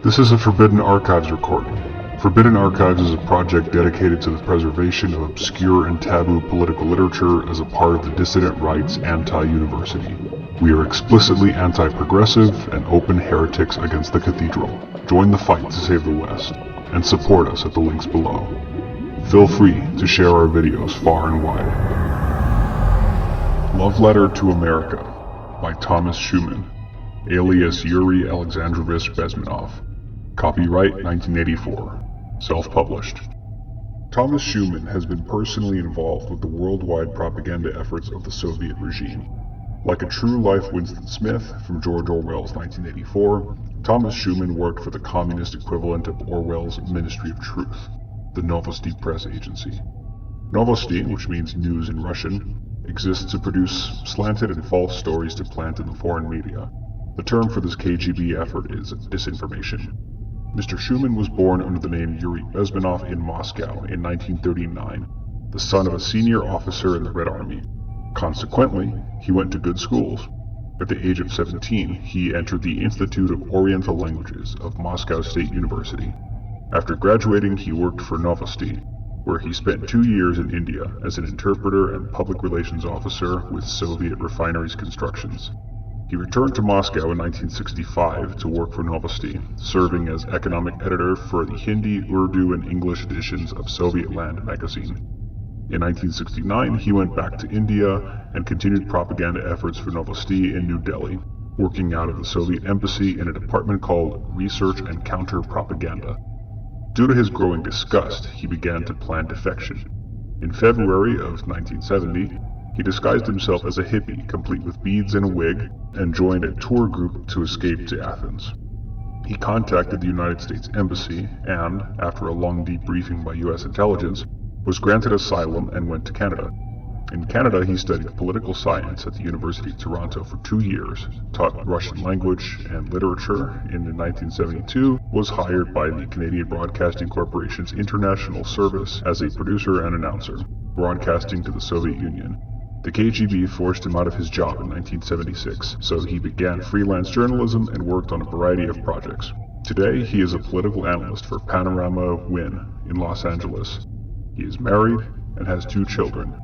This is a Forbidden Archives recording. Forbidden Archives is a project dedicated to the preservation of obscure and taboo political literature as a part of the dissident right's anti-university. We are explicitly anti-progressive and open heretics against the cathedral. Join the fight to save the West, and support us at the links below. Feel free to share our videos far and wide. Love Letter to America by Thomas Schuman, alias Yuri Alexandrovich Bezmenov. Copyright 1984. Self-published. Thomas Schuman has been personally involved with the worldwide propaganda efforts of the Soviet regime. Like a true-life Winston Smith from George Orwell's 1984, Thomas Schuman worked for the communist equivalent of Orwell's Ministry of Truth, the Novosti press agency. Novosti, which means news in Russian, exists to produce slanted and false stories to plant in the foreign media. The term for this KGB effort is disinformation. Mr. Schuman was born under the name Yuri Bezmenov in Moscow in 1939, the son of a senior officer in the Red Army. Consequently, he went to good schools. At the age of 17, he entered the Institute of Oriental Languages of Moscow State University. After graduating, he worked for Novosti, where he spent 2 years in India as an interpreter and public relations officer with Soviet Refineries Constructions. He returned to Moscow in 1965 to work for Novosti, serving as economic editor for the Hindi, Urdu, and English editions of Soviet Land magazine. In 1969, he went back to India and continued propaganda efforts for Novosti in New Delhi, working out of the Soviet embassy in a department called Research and Counter-Propaganda. Due to his growing disgust, he began to plan defection. In February of 1970, he disguised himself as a hippie, complete with beads and a wig, and joined a tour group to escape to Athens. He contacted the United States Embassy and, after a long debriefing by U.S. intelligence, was granted asylum and went to Canada. In Canada, he studied political science at the University of Toronto for 2 years, taught Russian language and literature, and in 1972 was hired by the Canadian Broadcasting Corporation's International Service as a producer and announcer, broadcasting to the Soviet Union. The KGB forced him out of his job in 1976, so he began freelance journalism and worked on a variety of projects. Today, he is a political analyst for Panorama Win in Los Angeles. He is married and has 2 children.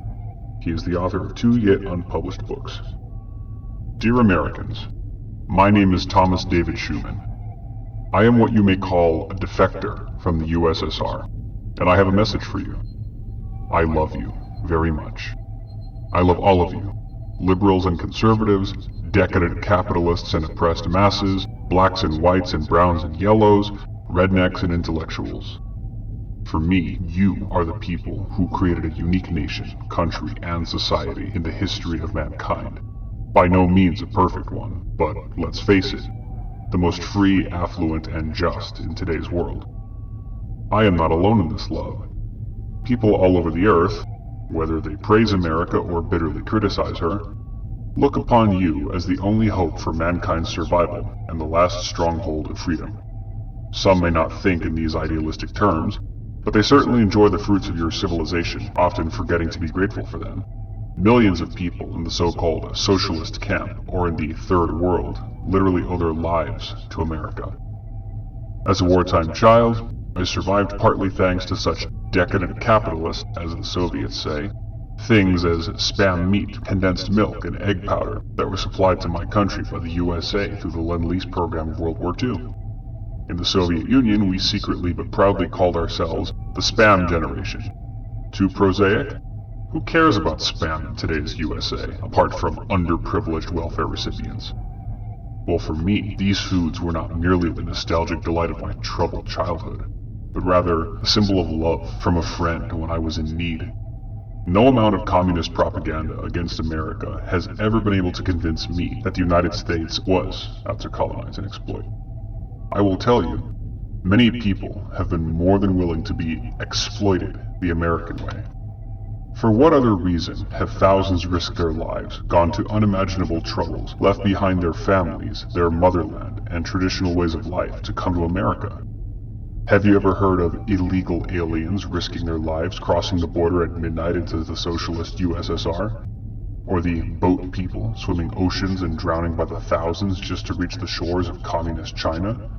He is the author of 2 yet unpublished books. Dear Americans, my name is Thomas David Schuman. I am what you may call a defector from the USSR, and I have a message for you. I love you very much. I love all of you, liberals and conservatives, decadent capitalists and oppressed masses, blacks and whites and browns and yellows, rednecks and intellectuals. For me, you are the people who created a unique nation, country, and society in the history of mankind. By no means a perfect one, but let's face it, the most free, affluent, and just in today's world. I am not alone in this love. People all over the earth, whether they praise America or bitterly criticize her, look upon you as the only hope for mankind's survival and the last stronghold of freedom. Some may not think in these idealistic terms, but they certainly enjoy the fruits of your civilization, often forgetting to be grateful for them. Millions of people in the so-called socialist camp, or in the Third World, literally owe their lives to America. As a wartime child, I survived partly thanks to such decadent capitalists, as the Soviets say, things as Spam meat, condensed milk, and egg powder that were supplied to my country by the USA through the Lend-Lease program of World War II. In the Soviet Union, we secretly but proudly called ourselves the Spam Generation. Too prosaic? Who cares about Spam in today's USA, apart from underprivileged welfare recipients? Well, for me, these foods were not merely the nostalgic delight of my troubled childhood, but rather a symbol of love from a friend when I was in need. No amount of communist propaganda against America has ever been able to convince me that the United States was out to colonize and exploit. I will tell you, many people have been more than willing to be exploited the American way. For what other reason have thousands risked their lives, gone to unimaginable troubles, left behind their families, their motherland, and traditional ways of life to come to America? Have you ever heard of illegal aliens risking their lives crossing the border at midnight into the socialist USSR? Or the boat people swimming oceans and drowning by the thousands just to reach the shores of communist China?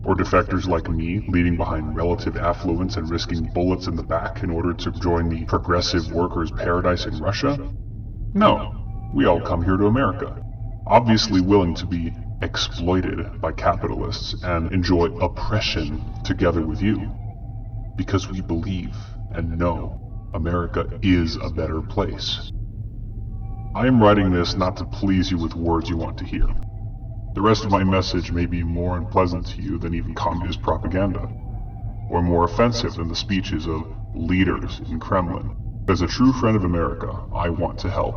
Or defectors like me, leaving behind relative affluence and risking bullets in the back in order to join the progressive workers' paradise in Russia? No, we all come here to America, obviously willing to be exploited by capitalists and enjoy oppression together with you. Because we believe and know America is a better place. I am writing this not to please you with words you want to hear. The rest of my message may be more unpleasant to you than even communist propaganda, or more offensive than the speeches of leaders in Kremlin. As a true friend of America, I want to help.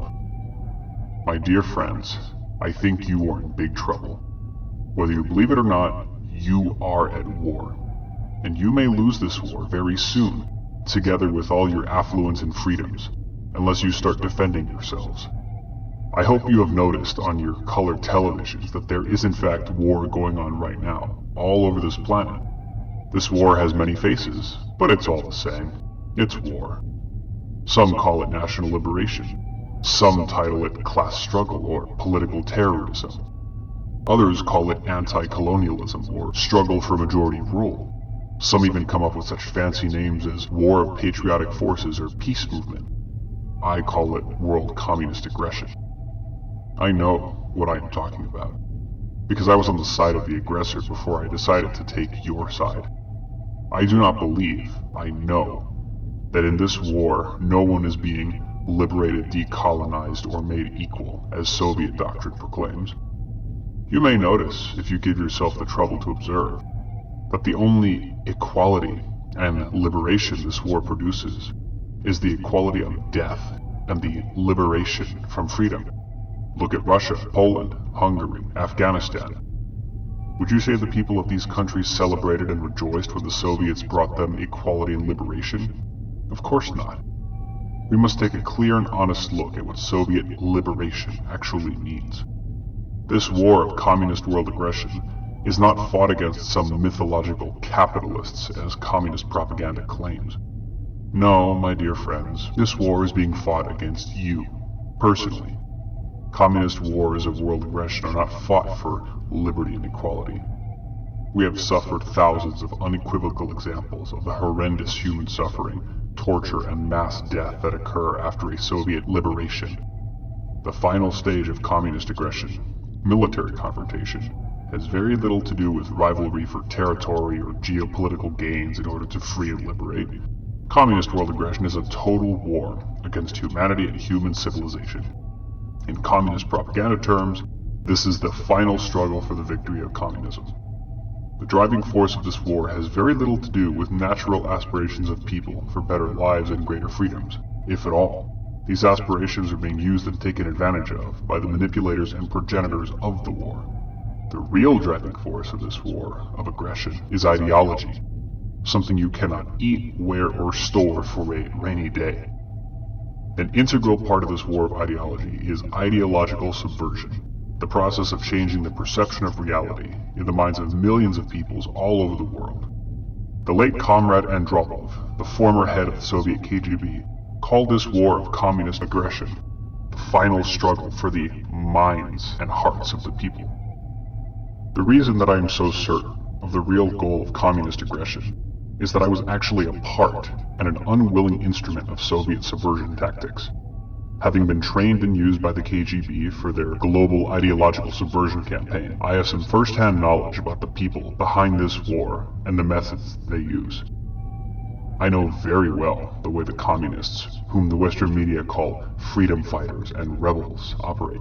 My dear friends, I think you are in big trouble. Whether you believe it or not, you are at war. And you may lose this war very soon, together with all your affluence and freedoms, unless you start defending yourselves. I hope you have noticed on your colored televisions that there is in fact war going on right now, all over this planet. This war has many faces, but it's all the same. It's war. Some call it national liberation. Some title it class struggle or political terrorism. Others call it anti-colonialism or struggle for majority rule. Some even come up with such fancy names as War of Patriotic Forces or Peace Movement. I call it World Communist Aggression. I know what I am talking about, because I was on the side of the aggressor before I decided to take your side. I do not believe, I know, that in this war no one is being liberated, decolonized, or made equal, as Soviet doctrine proclaims. You may notice, if you give yourself the trouble to observe, that the only equality and liberation this war produces is the equality of death and the liberation from freedom. Look at Russia, Poland, Hungary, Afghanistan. Would you say the people of these countries celebrated and rejoiced when the Soviets brought them equality and liberation? Of course not. We must take a clear and honest look at what Soviet liberation actually means. This war of communist world aggression is not fought against some mythological capitalists as communist propaganda claims. No, my dear friends, this war is being fought against you, personally. Communist wars of world aggression are not fought for liberty and equality. We have suffered thousands of unequivocal examples of the horrendous human suffering, torture, and mass death that occur after a Soviet liberation. The final stage of communist aggression, military confrontation, has very little to do with rivalry for territory or geopolitical gains in order to free and liberate. Communist world aggression is a total war against humanity and human civilization. In communist propaganda terms, this is the final struggle for the victory of communism. The driving force of this war has very little to do with natural aspirations of people for better lives and greater freedoms, if at all. These aspirations are being used and taken advantage of by the manipulators and progenitors of the war. The real driving force of this war of aggression is ideology, something you cannot eat, wear, or store for a rainy day. An integral part of this war of ideology is ideological subversion, the process of changing the perception of reality in the minds of millions of peoples all over the world. The late Comrade Andropov, the former head of the Soviet KGB, called this war of communist aggression the final struggle for the minds and hearts of the people. The reason that I am so certain of the real goal of communist aggression is that I was actually a part and an unwilling instrument of Soviet subversion tactics. Having been trained and used by the KGB for their global ideological subversion campaign, I have some first-hand knowledge about the people behind this war and the methods they use. I know very well the way the communists, whom the Western media call freedom fighters and rebels, operate.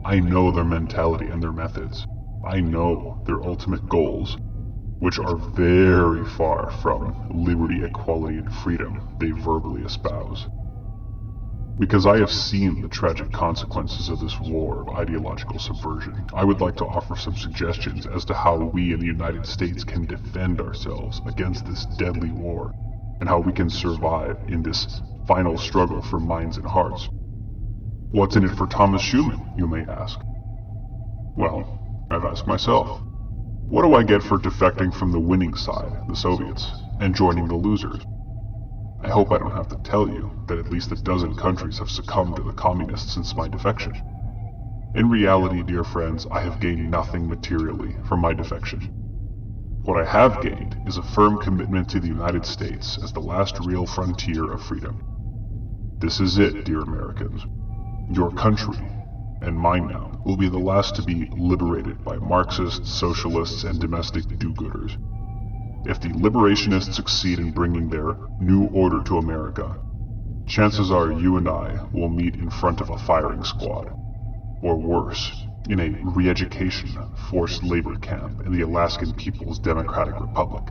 I know their mentality and their methods. I know their ultimate goals, which are very far from liberty, equality, and freedom they verbally espouse. Because I have seen the tragic consequences of this war of ideological subversion, I would like to offer some suggestions as to how we in the United States can defend ourselves against this deadly war, and how we can survive in this final struggle for minds and hearts. What's in it for Thomas Schuman, you may ask? Well, I've asked myself. What do I get for defecting from the winning side, the Soviets, and joining the losers? I hope I don't have to tell you that at least a dozen countries have succumbed to the communists since my defection. In reality, dear friends, I have gained nothing materially from my defection. What I have gained is a firm commitment to the United States as the last real frontier of freedom. This is it, dear Americans. Your country, and mine now, will be the last to be liberated by Marxists, socialists, and domestic do-gooders. If the liberationists succeed in bringing their new order to America, chances are you and I will meet in front of a firing squad, or worse, in a re-education forced labor camp in the Alaskan People's Democratic Republic.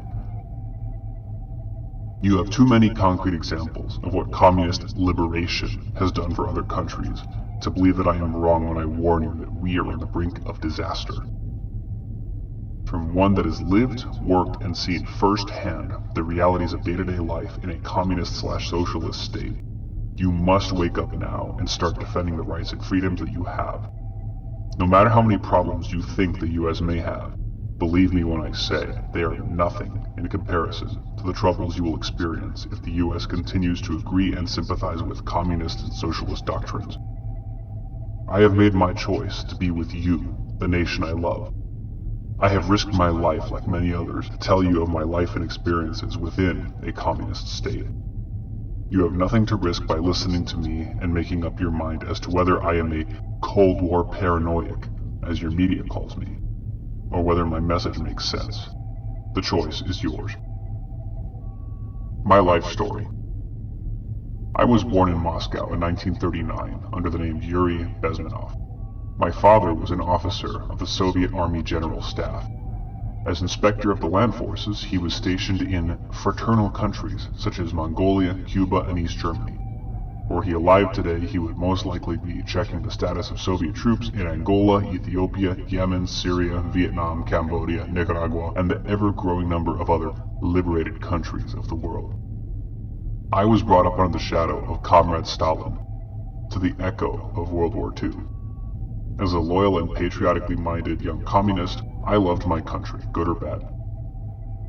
You have too many concrete examples of what communist liberation has done for other countries to believe that I am wrong when I warn you that we are on the brink of disaster. From one that has lived, worked, and seen firsthand the realities of day-to-day life in a communist/socialist state, you must wake up now and start defending the rights and freedoms that you have. No matter how many problems you think the US may have, believe me when I say they are nothing in comparison to the troubles you will experience if the US continues to agree and sympathize with communist and socialist doctrines. I have made my choice to be with you, the nation I love. I have risked my life, like many others, to tell you of my life and experiences within a communist state. You have nothing to risk by listening to me and making up your mind as to whether I am a Cold War paranoiac, as your media calls me, or whether my message makes sense. The choice is yours. My life story. I was born in Moscow in 1939 under the name Yuri Bezmenov. My father was an officer of the Soviet Army General Staff. As inspector of the land forces, he was stationed in fraternal countries such as Mongolia, Cuba, and East Germany. Were he alive today, he would most likely be checking the status of Soviet troops in Angola, Ethiopia, Yemen, Syria, Vietnam, Cambodia, Nicaragua, and the ever-growing number of other liberated countries of the world. I was brought up under the shadow of Comrade Stalin, to the echo of World War II. As a loyal and patriotically minded young communist, I loved my country, good or bad.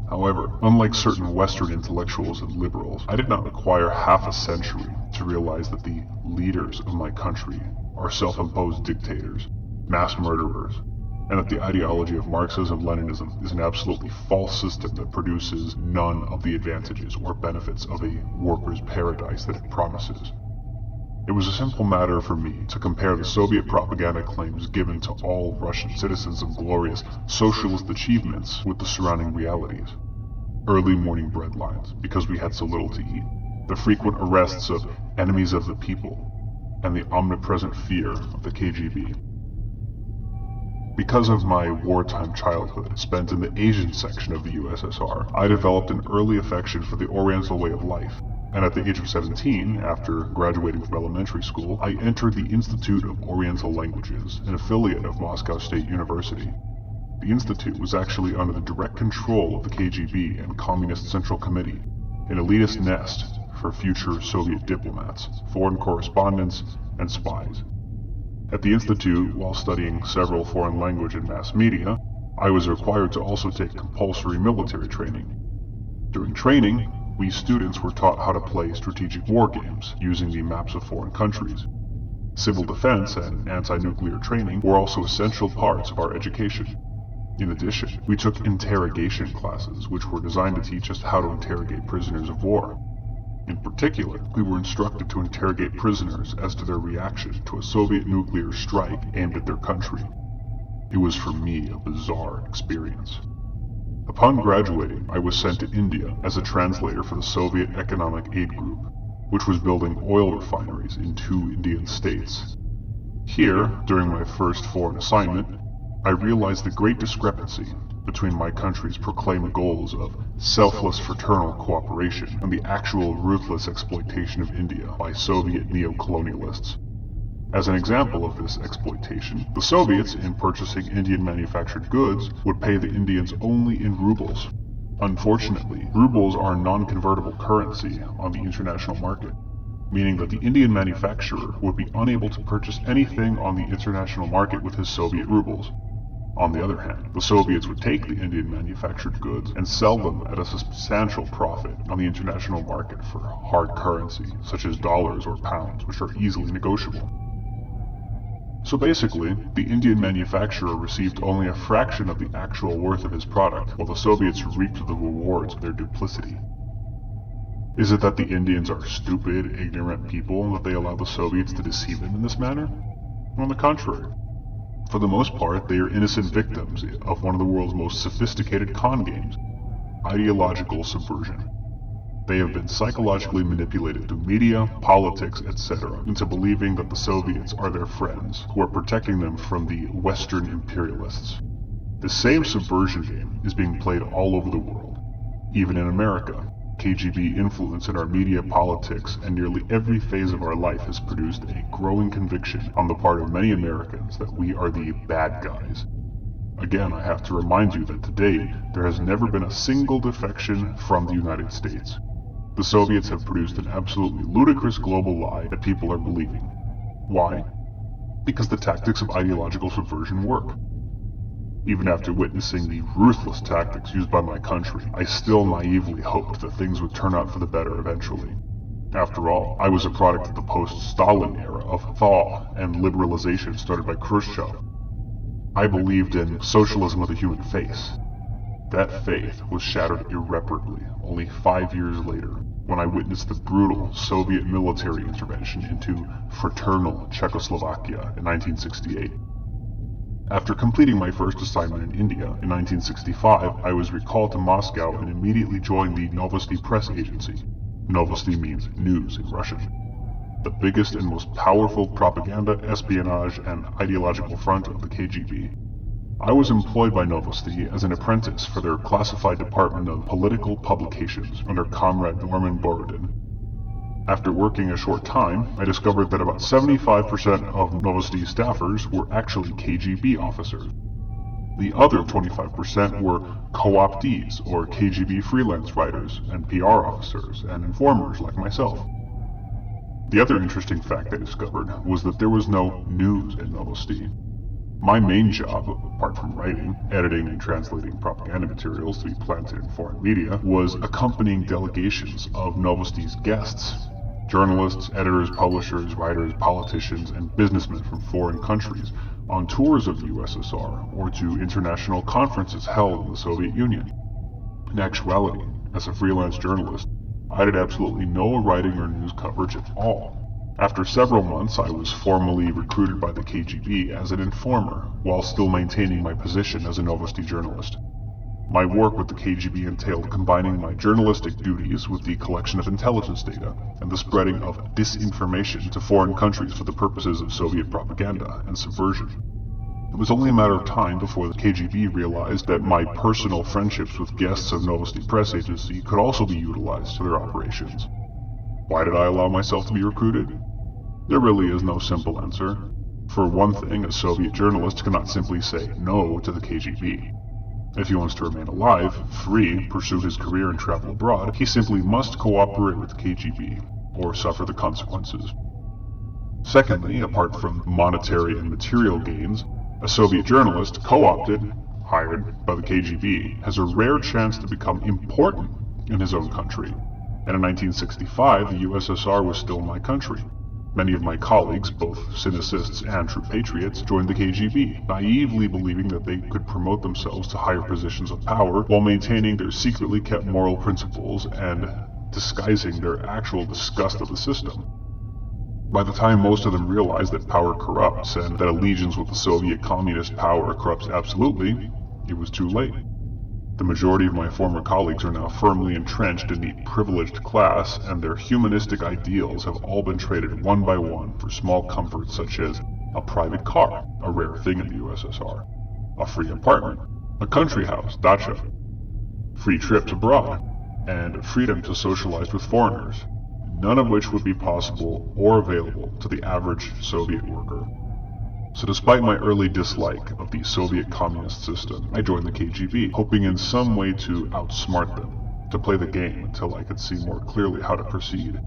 However, unlike certain Western intellectuals and liberals, I did not require half a century to realize that the leaders of my country are self-imposed dictators, mass murderers, and that the ideology of Marxism-Leninism is an absolutely false system that produces none of the advantages or benefits of a workers' paradise that it promises. It was a simple matter for me to compare the Soviet propaganda claims given to all Russian citizens of glorious socialist achievements with the surrounding realities. Early morning bread lines, because we had so little to eat, the frequent arrests of enemies of the people, and the omnipresent fear of the KGB. Because of my wartime childhood spent in the Asian section of the USSR, I developed an early affection for the Oriental way of life. And at the age of 17, after graduating from elementary school, I entered the Institute of Oriental Languages, an affiliate of Moscow State University. The institute was actually under the direct control of the KGB and Communist Central Committee, an elitist nest for future Soviet diplomats, foreign correspondents, and spies. At the institute, while studying several foreign language and mass media, I was required to also take compulsory military training. During training, we students were taught how to play strategic war games using the maps of foreign countries. Civil defense and anti-nuclear training were also essential parts of our education. In addition, we took interrogation classes, which were designed to teach us how to interrogate prisoners of war. In particular, we were instructed to interrogate prisoners as to their reaction to a Soviet nuclear strike aimed at their country. It was for me a bizarre experience. Upon graduating, I was sent to India as a translator for the Soviet Economic Aid Group, which was building oil refineries in 2 Indian states. Here, during my first foreign assignment, I realized the great discrepancy between my country's proclaimed goals of selfless fraternal cooperation and the actual ruthless exploitation of India by Soviet neo-colonialists. As an example of this exploitation, the Soviets, in purchasing Indian-manufactured goods, would pay the Indians only in rubles. Unfortunately, rubles are non-convertible currency on the international market, meaning that the Indian manufacturer would be unable to purchase anything on the international market with his Soviet rubles. On the other hand, the Soviets would take the Indian-manufactured goods and sell them at a substantial profit on the international market for hard currency, such as dollars or pounds, which are easily negotiable. So basically, the Indian manufacturer received only a fraction of the actual worth of his product, while the Soviets reaped the rewards of their duplicity. Is it that the Indians are stupid, ignorant people that they allow the Soviets to deceive them in this manner? On the contrary. For the most part, they are innocent victims of one of the world's most sophisticated con games, ideological subversion. They have been psychologically manipulated through media, politics, etc. into believing that the Soviets are their friends, who are protecting them from the Western imperialists. The same subversion game is being played all over the world. Even in America, KGB influence in our media, politics, and nearly every phase of our life has produced a growing conviction on the part of many Americans that we are the bad guys. Again, I have to remind you that to date, there has never been a single defection from the United States. The Soviets have produced an absolutely ludicrous global lie that people are believing. Why? Because the tactics of ideological subversion work. Even after witnessing the ruthless tactics used by my country, I still naively hoped that things would turn out for the better eventually. After all, I was a product of the post-Stalin era of thaw and liberalization started by Khrushchev. I believed in socialism with a human face. That faith was shattered irreparably only 5 years later, when I witnessed the brutal Soviet military intervention into fraternal Czechoslovakia in 1968. After completing my first assignment in India in 1965, I was recalled to Moscow and immediately joined the Novosti press agency. Novosti means news in Russian. The biggest and most powerful propaganda, espionage, and ideological front of the KGB. I was employed by Novosti as an apprentice for their classified department of political publications under Comrade Norman Borodin. After working a short time, I discovered that about 75% of Novosti staffers were actually KGB officers. The other 25% were co-optees, or KGB freelance writers, and PR officers, and informers like myself. The other interesting fact I discovered was that there was no news at Novosti. My main job, apart from writing, editing, and translating propaganda materials to be planted in foreign media, was accompanying delegations of Novosti's guests. Journalists, editors, publishers, writers, politicians, and businessmen from foreign countries on tours of the USSR or to international conferences held in the Soviet Union. In actuality, as a freelance journalist, I did absolutely no writing or news coverage at all. After several months, I was formally recruited by the KGB as an informer, while still maintaining my position as a Novosti journalist. My work with the KGB entailed combining my journalistic duties with the collection of intelligence data and the spreading of disinformation to foreign countries for the purposes of Soviet propaganda and subversion. It was only a matter of time before the KGB realized that my personal friendships with guests of Novosti Press Agency could also be utilized to their operations. Why did I allow myself to be recruited? There really is no simple answer. For one thing, a Soviet journalist cannot simply say no to the KGB. If he wants to remain alive, free, pursue his career and travel abroad, he simply must cooperate with the KGB, or suffer the consequences. Secondly, apart from monetary and material gains, a Soviet journalist, co-opted, hired by the KGB, has a rare chance to become important in his own country. And in 1965, the USSR was still my country. Many of my colleagues, both cynicists and true patriots, joined the KGB, naively believing that they could promote themselves to higher positions of power while maintaining their secretly kept moral principles and disguising their actual disgust of the system. By the time most of them realized that power corrupts and that allegiance with the Soviet communist power corrupts absolutely, it was too late. The majority of my former colleagues are now firmly entrenched in the privileged class, and their humanistic ideals have all been traded one by one for small comforts such as a private car, a rare thing in the USSR, a free apartment, a country house, dacha, free trips abroad, and freedom to socialize with foreigners, none of which would be possible or available to the average Soviet worker. So despite my early dislike of the Soviet communist system, I joined the KGB, hoping in some way to outsmart them, to play the game until I could see more clearly how to proceed.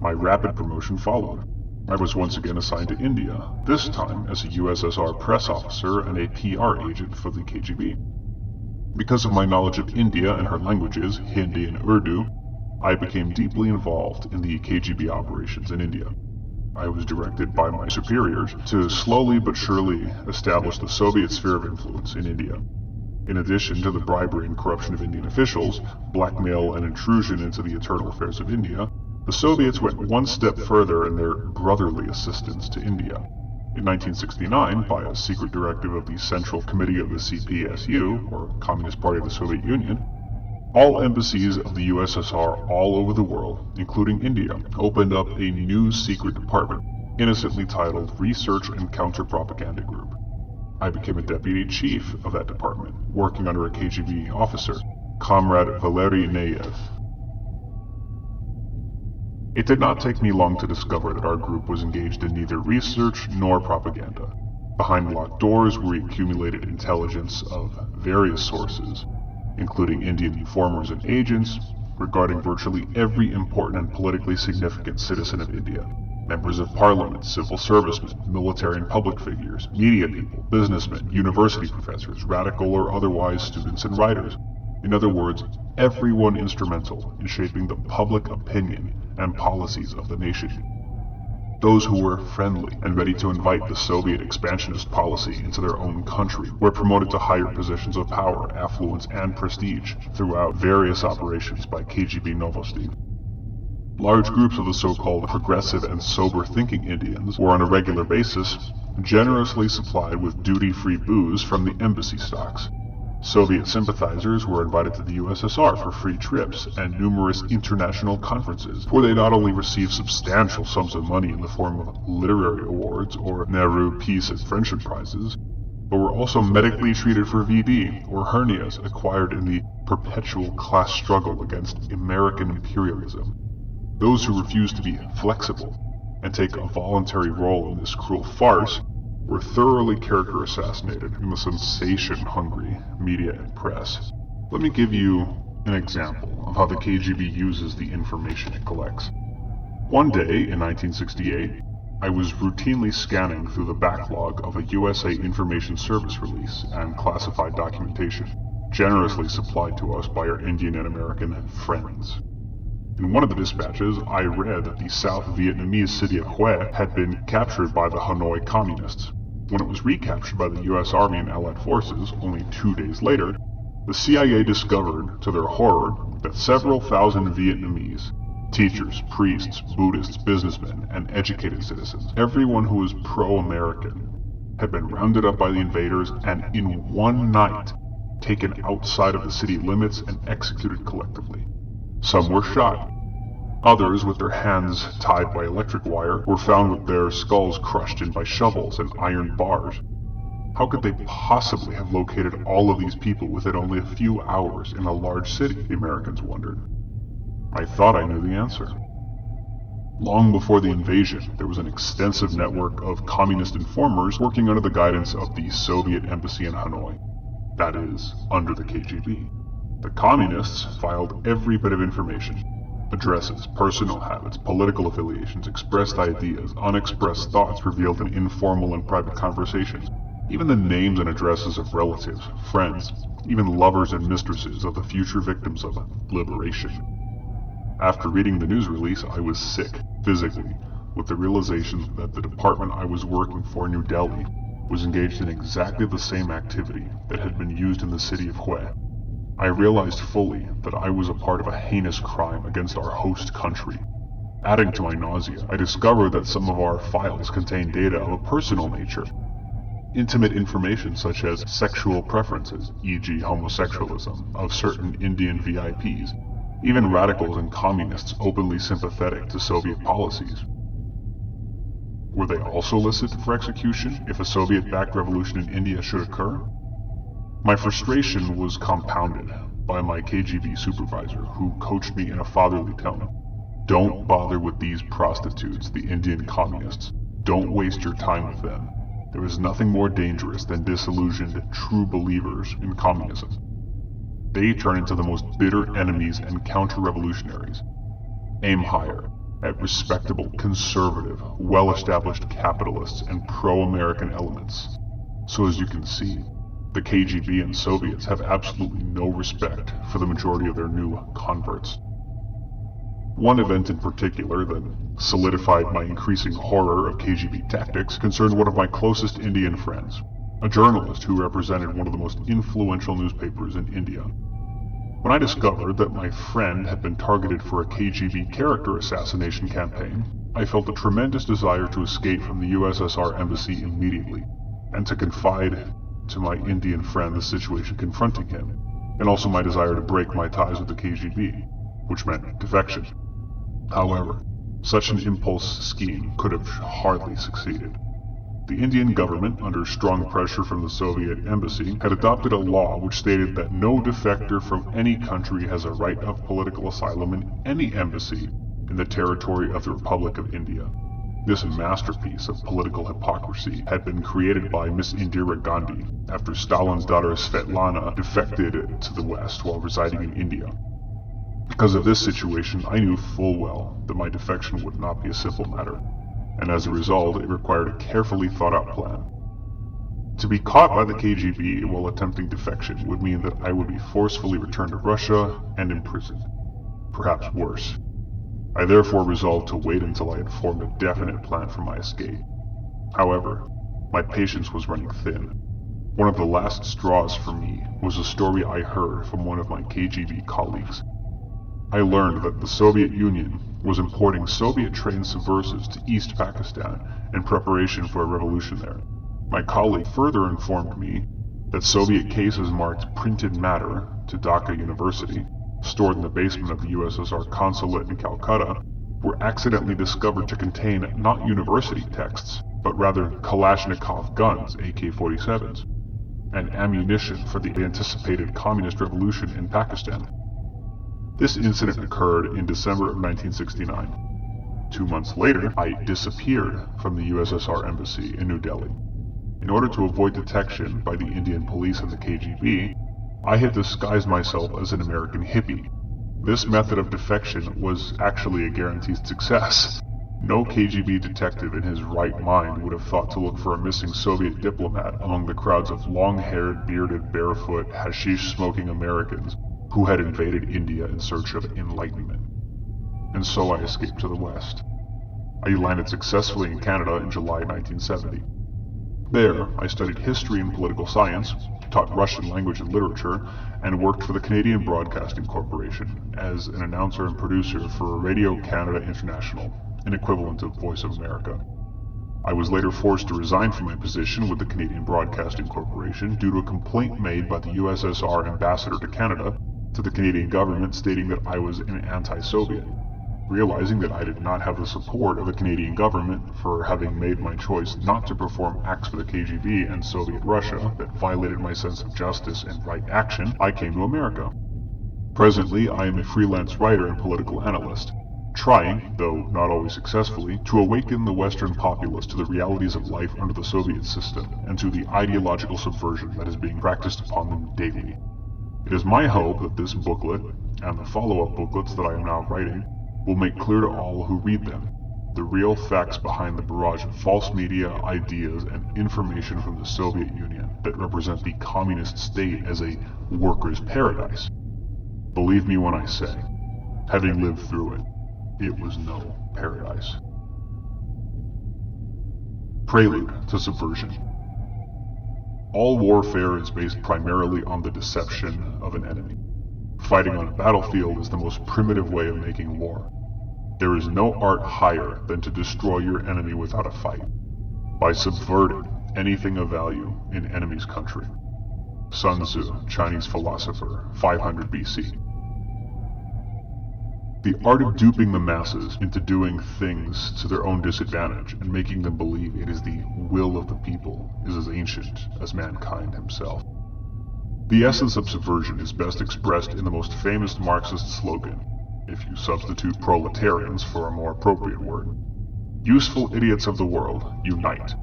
My rapid promotion followed. I was once again assigned to India, this time as a USSR press officer and a PR agent for the KGB. Because of my knowledge of India and her languages, Hindi and Urdu, I became deeply involved in the KGB operations in India. I was directed by my superiors to slowly but surely establish the Soviet sphere of influence in India. In addition to the bribery and corruption of Indian officials, blackmail and intrusion into the internal affairs of India, the Soviets went one step further in their brotherly assistance to India. In 1969, by a secret directive of the Central Committee of the CPSU, or Communist Party of the Soviet Union, all embassies of the USSR all over the world, including India, opened up a new secret department, innocently titled Research and Counter-Propaganda Group. I became a deputy chief of that department, working under a KGB officer, Comrade Valery Neyev. It did not take me long to discover that our group was engaged in neither research nor propaganda. Behind locked doors, we accumulated intelligence of various sources, including Indian informers and agents, regarding virtually every important and politically significant citizen of India. Members of parliament, civil servicemen, military and public figures, media people, businessmen, university professors, radical or otherwise students and writers. In other words, everyone instrumental in shaping the public opinion and policies of the nation. Those who were friendly and ready to invite the Soviet expansionist policy into their own country were promoted to higher positions of power, affluence, and prestige throughout various operations by KGB Novosti. Large groups of the so-called progressive and sober-thinking Indians were on a regular basis generously supplied with duty-free booze from the embassy stocks. Soviet sympathizers were invited to the USSR for free trips and numerous international conferences, where they not only received substantial sums of money in the form of literary awards or Nehru Peace and Friendship Prizes, but were also medically treated for VD or hernias acquired in the perpetual class struggle against American imperialism. Those who refused to be flexible and take a voluntary role in this cruel farce were thoroughly character assassinated in the sensation-hungry media and press. Let me give you an example of how the KGB uses the information it collects. One day in 1968, I was routinely scanning through the backlog of a USA Information Service release and classified documentation, generously supplied to us by our Indian and American friends. In one of the dispatches, I read that the South Vietnamese city of Hue had been captured by the Hanoi Communists. When it was recaptured by the U.S. Army and Allied forces only 2 days later, the CIA discovered, to their horror, that several thousand Vietnamese, teachers, priests, Buddhists, businessmen, and educated citizens, everyone who was pro-American, had been rounded up by the invaders and in one night taken outside of the city limits and executed collectively. Some were shot. Others, with their hands tied by electric wire, were found with their skulls crushed in by shovels and iron bars. How could they possibly have located all of these people within only a few hours in a large city, the Americans wondered. I thought I knew the answer. Long before the invasion, there was an extensive network of communist informers working under the guidance of the Soviet embassy in Hanoi. That is, under the KGB. The communists filed every bit of information. Addresses, personal habits, political affiliations, expressed ideas, unexpressed thoughts revealed in informal and private conversations, even the names and addresses of relatives, friends, even lovers and mistresses of the future victims of liberation. After reading the news release, I was sick, physically, with the realization that the department I was working for in New Delhi was engaged in exactly the same activity that had been used in the city of Hue. I realized fully that I was a part of a heinous crime against our host country. Adding to my nausea, I discovered that some of our files contained data of a personal nature. Intimate information such as sexual preferences, e.g. homosexualism, of certain Indian VIPs, even radicals and communists openly sympathetic to Soviet policies. Were they also listed for execution if a Soviet-backed revolution in India should occur? My frustration was compounded by my KGB supervisor, who coached me in a fatherly tone. Don't bother with these prostitutes, the Indian communists. Don't waste your time with them. There is nothing more dangerous than disillusioned true believers in communism. They turn into the most bitter enemies and counter-revolutionaries. Aim higher, at respectable, conservative, well-established capitalists and pro-American elements. So as you can see, the KGB and Soviets have absolutely no respect for the majority of their new converts. One event in particular that solidified my increasing horror of KGB tactics concerned one of my closest Indian friends, a journalist who represented one of the most influential newspapers in India. When I discovered that my friend had been targeted for a KGB character assassination campaign, I felt a tremendous desire to escape from the USSR embassy immediately, and to confide to my Indian friend the situation confronting him, and also my desire to break my ties with the KGB, which meant defection. However, such an impulse scheme could have hardly succeeded. The Indian government, under strong pressure from the Soviet embassy, had adopted a law which stated that no defector from any country has a right of political asylum in any embassy in the territory of the Republic of India. This masterpiece of political hypocrisy had been created by Miss Indira Gandhi after Stalin's daughter Svetlana defected to the West while residing in India. Because of this situation, I knew full well that my defection would not be a simple matter, and as a result, it required a carefully thought-out plan. To be caught by the KGB while attempting defection would mean that I would be forcefully returned to Russia and imprisoned. Perhaps worse. I therefore resolved to wait until I had formed a definite plan for my escape. However, my patience was running thin. One of the last straws for me was a story I heard from one of my KGB colleagues. I learned that the Soviet Union was importing Soviet-trained subversives to East Pakistan in preparation for a revolution there. My colleague further informed me that Soviet cases marked printed matter to Dhaka University, stored in the basement of the USSR consulate in Calcutta, were accidentally discovered to contain not university texts, but rather Kalashnikov guns, AK-47s, and ammunition for the anticipated communist revolution in Pakistan. This incident occurred in December of 1969. 2 months later, I disappeared from the USSR embassy in New Delhi. In order to avoid detection by the Indian police and the KGB, I had disguised myself as an American hippie. This method of defection was actually a guaranteed success. No KGB detective in his right mind would have thought to look for a missing Soviet diplomat among the crowds of long-haired, bearded, barefoot, hashish-smoking Americans who had invaded India in search of enlightenment. And so I escaped to the West. I landed successfully in Canada in July 1970. There, I studied history and political science, taught Russian language and literature, and worked for the Canadian Broadcasting Corporation as an announcer and producer for Radio Canada International, an equivalent of Voice of America. I was later forced to resign from my position with the Canadian Broadcasting Corporation due to a complaint made by the USSR ambassador to Canada to the Canadian government stating that I was an anti-Soviet. Realizing that I did not have the support of the Canadian government for having made my choice not to perform acts for the KGB and Soviet Russia that violated my sense of justice and right action, I came to America. Presently, I am a freelance writer and political analyst, trying, though not always successfully, to awaken the Western populace to the realities of life under the Soviet system and to the ideological subversion that is being practiced upon them daily. It is my hope that this booklet, and the follow-up booklets that I am now writing, will make clear to all who read them the real facts behind the barrage of false media, ideas, and information from the Soviet Union that represent the communist state as a workers' paradise. Believe me when I say, having lived through it, it was no paradise. Prelude to Subversion. All warfare is based primarily on the deception of an enemy. Fighting on a battlefield is the most primitive way of making war. There is no art higher than to destroy your enemy without a fight, by subverting anything of value in enemy's country. Sun Tzu, Chinese philosopher, 500 BC. The art of duping the masses into doing things to their own disadvantage and making them believe it is the will of the people is as ancient as mankind himself. The essence of subversion is best expressed in the most famous Marxist slogan, if you substitute proletarians for a more appropriate word. Useful idiots of the world, unite.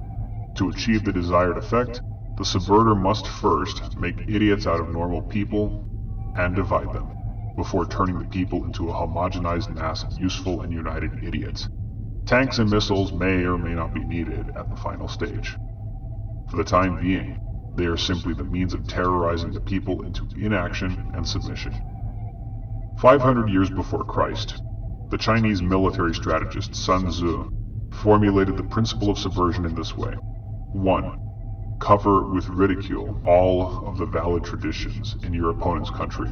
To achieve the desired effect, the subverter must first make idiots out of normal people and divide them, before turning the people into a homogenized mass of useful and united idiots. Tanks and missiles may or may not be needed at the final stage. For the time being, they are simply the means of terrorizing the people into inaction and submission. 500 years before Christ, The Chinese military strategist Sun Tzu formulated the principle of subversion in this way. 1. Cover with ridicule all of the valid traditions in your opponent's country.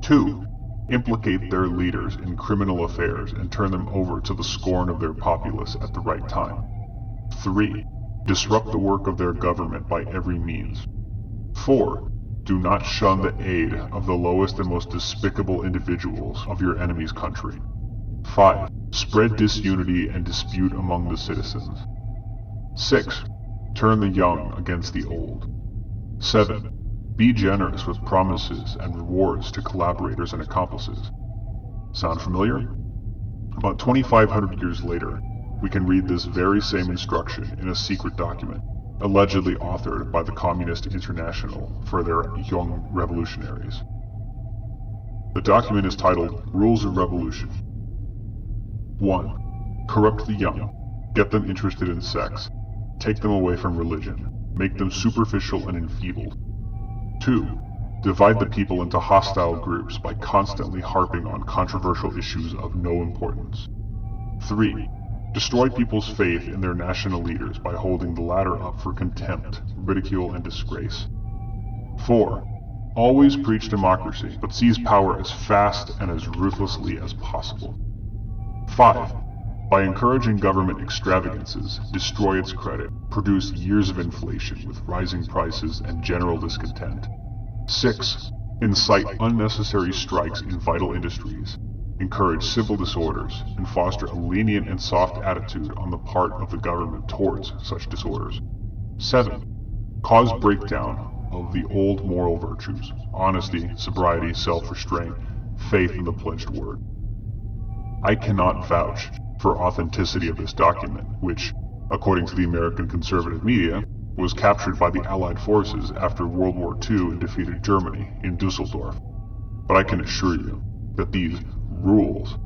2. Implicate their leaders in criminal affairs and turn them over to the scorn of their populace at the right time. 3. Disrupt the work of their government by every means. 4. Do not shun the aid of the lowest and most despicable individuals of your enemy's country. 5. Spread disunity and dispute among the citizens. 6. Turn the young against the old. 7. Be generous with promises and rewards to collaborators and accomplices. Sound familiar? About 2,500 years later, we can read this very same instruction in a secret document, allegedly authored by the Communist International for their young revolutionaries. The document is titled Rules of Revolution. 1. Corrupt the young. Get them interested in sex. Take them away from religion. Make them superficial and enfeebled. 2. Divide the people into hostile groups by constantly harping on controversial issues of no importance. 3. Destroy people's faith in their national leaders by holding the latter up for contempt, ridicule, and disgrace. 4. Always preach democracy, but seize power as fast and as ruthlessly as possible. 5. By encouraging government extravagances, destroy its credit, produce years of inflation with rising prices and general discontent. 6. Incite unnecessary strikes in vital industries, encourage civil disorders, and foster a lenient and soft attitude on the part of the government towards such disorders. 7. Cause breakdown of the old moral virtues, honesty, sobriety, self-restraint, faith in the pledged word. I cannot vouch for authenticity of this document, which, according to the American conservative media, was captured by the Allied forces after World War II and defeated Germany in Dusseldorf. But I can assure you that these rules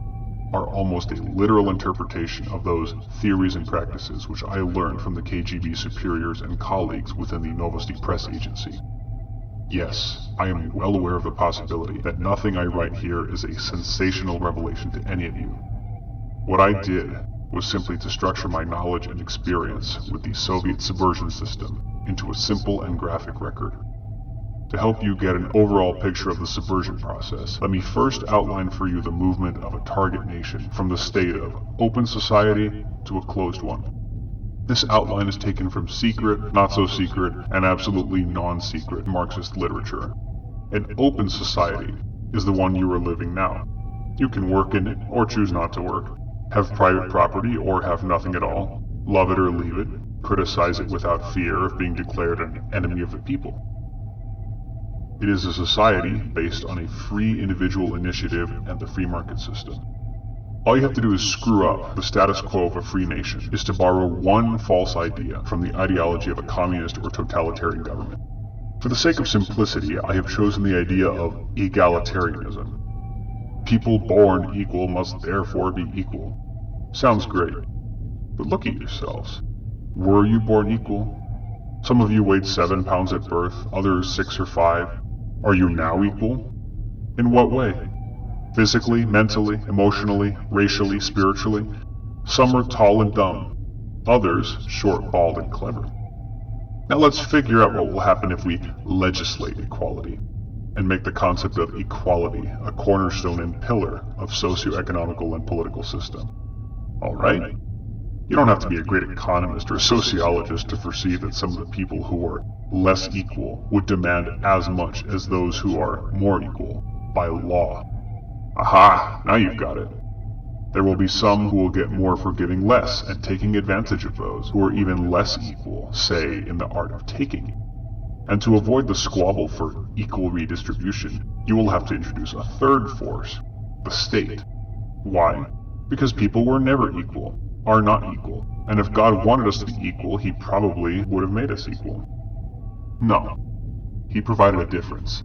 are almost a literal interpretation of those theories and practices which I learned from the KGB superiors and colleagues within the Novosti press agency. Yes, I am well aware of the possibility that nothing I write here is a sensational revelation to any of you. What I did was simply to structure my knowledge and experience with the Soviet subversion system into a simple and graphic record. To help you get an overall picture of the subversion process, let me first outline for you the movement of a target nation from the state of open society to a closed one. This outline is taken from secret, not so secret, and absolutely non-secret Marxist literature. An open society is the one you are living now. You can work in it or choose not to work, have private property or have nothing at all, love it or leave it, criticize it without fear of being declared an enemy of the people. It is a society based on a free individual initiative and the free market system. All you have to do is screw up the status quo of a free nation, is to borrow one false idea from the ideology of a communist or totalitarian government. For the sake of simplicity, I have chosen the idea of egalitarianism. People born equal must therefore be equal. Sounds great, but look at yourselves. Were you born equal? Some of you weighed 7 pounds at birth, others 6 or 5. Are you now equal? In what way? Physically, mentally, emotionally, racially, spiritually? Some are tall and dumb, others short, bald, and clever. Now let's figure out what will happen if we legislate equality, and make the concept of equality a cornerstone and pillar of socio-economical and political system. Alright? You don't have to be a great economist or sociologist to foresee that some of the people who are less equal would demand as much as those who are more equal, by law. Aha! Now you've got it. There will be some who will get more for giving less and taking advantage of those who are even less equal, say, in the art of taking. And to avoid the squabble for equal redistribution, you will have to introduce a third force, the state. Why? Because people were never equal, are not equal, and if God wanted us to be equal, he probably would have made us equal. No. He provided a difference.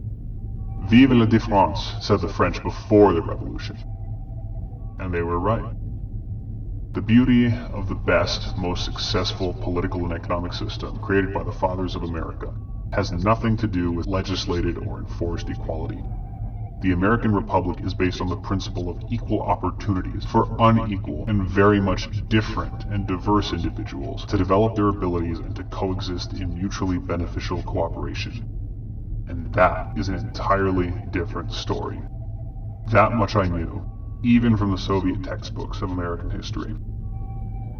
Vive la différence, said the French before the revolution. And they were right. The beauty of the best, most successful political and economic system created by the fathers of America has nothing to do with legislated or enforced equality. The American Republic is based on the principle of equal opportunities for unequal and very much different and diverse individuals to develop their abilities and to coexist in mutually beneficial cooperation. And that is an entirely different story. That much I knew, even from the Soviet textbooks of American history.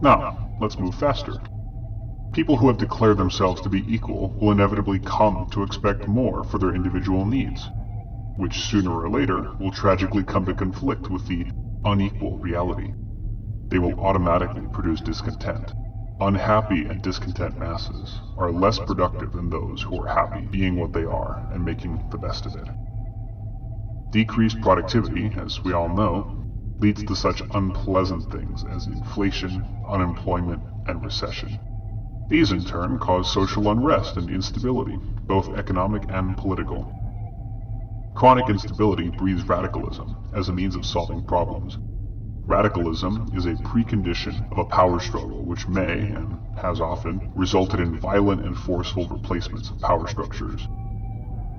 Now, let's move faster. People who have declared themselves to be equal will inevitably come to expect more for their individual needs, which sooner or later will tragically come to conflict with the unequal reality. They will automatically produce discontent. Unhappy and discontent masses are less productive than those who are happy being what they are and making the best of it. Decreased productivity, as we all know, leads to such unpleasant things as inflation, unemployment, and recession. These in turn cause social unrest and instability, both economic and political. Chronic instability breeds radicalism as a means of solving problems. Radicalism is a precondition of a power struggle which may, and has often, resulted in violent and forceful replacements of power structures.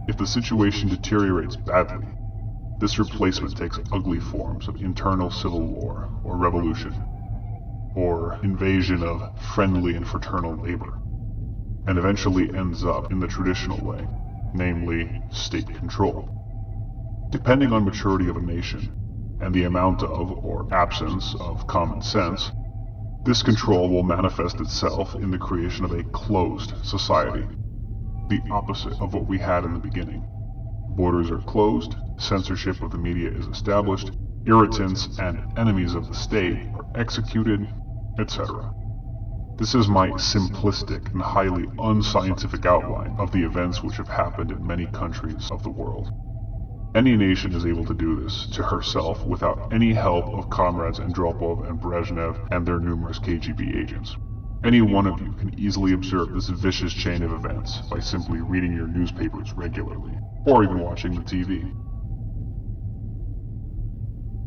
If the situation deteriorates badly, this replacement takes ugly forms of internal civil war or revolution, or invasion of friendly and fraternal labor, and eventually ends up in the traditional way, namely state control. Depending on maturity of a nation, and the amount of, or absence of, common sense, this control will manifest itself in the creation of a closed society, the opposite of what we had in the beginning. Borders are closed, censorship of the media is established, irritants and enemies of the state are executed, etc. This is my simplistic and highly unscientific outline of the events which have happened in many countries of the world. Any nation is able to do this to herself without any help of comrades Andropov and Brezhnev and their numerous KGB agents. Any one of you can easily observe this vicious chain of events by simply reading your newspapers regularly, or even watching the TV.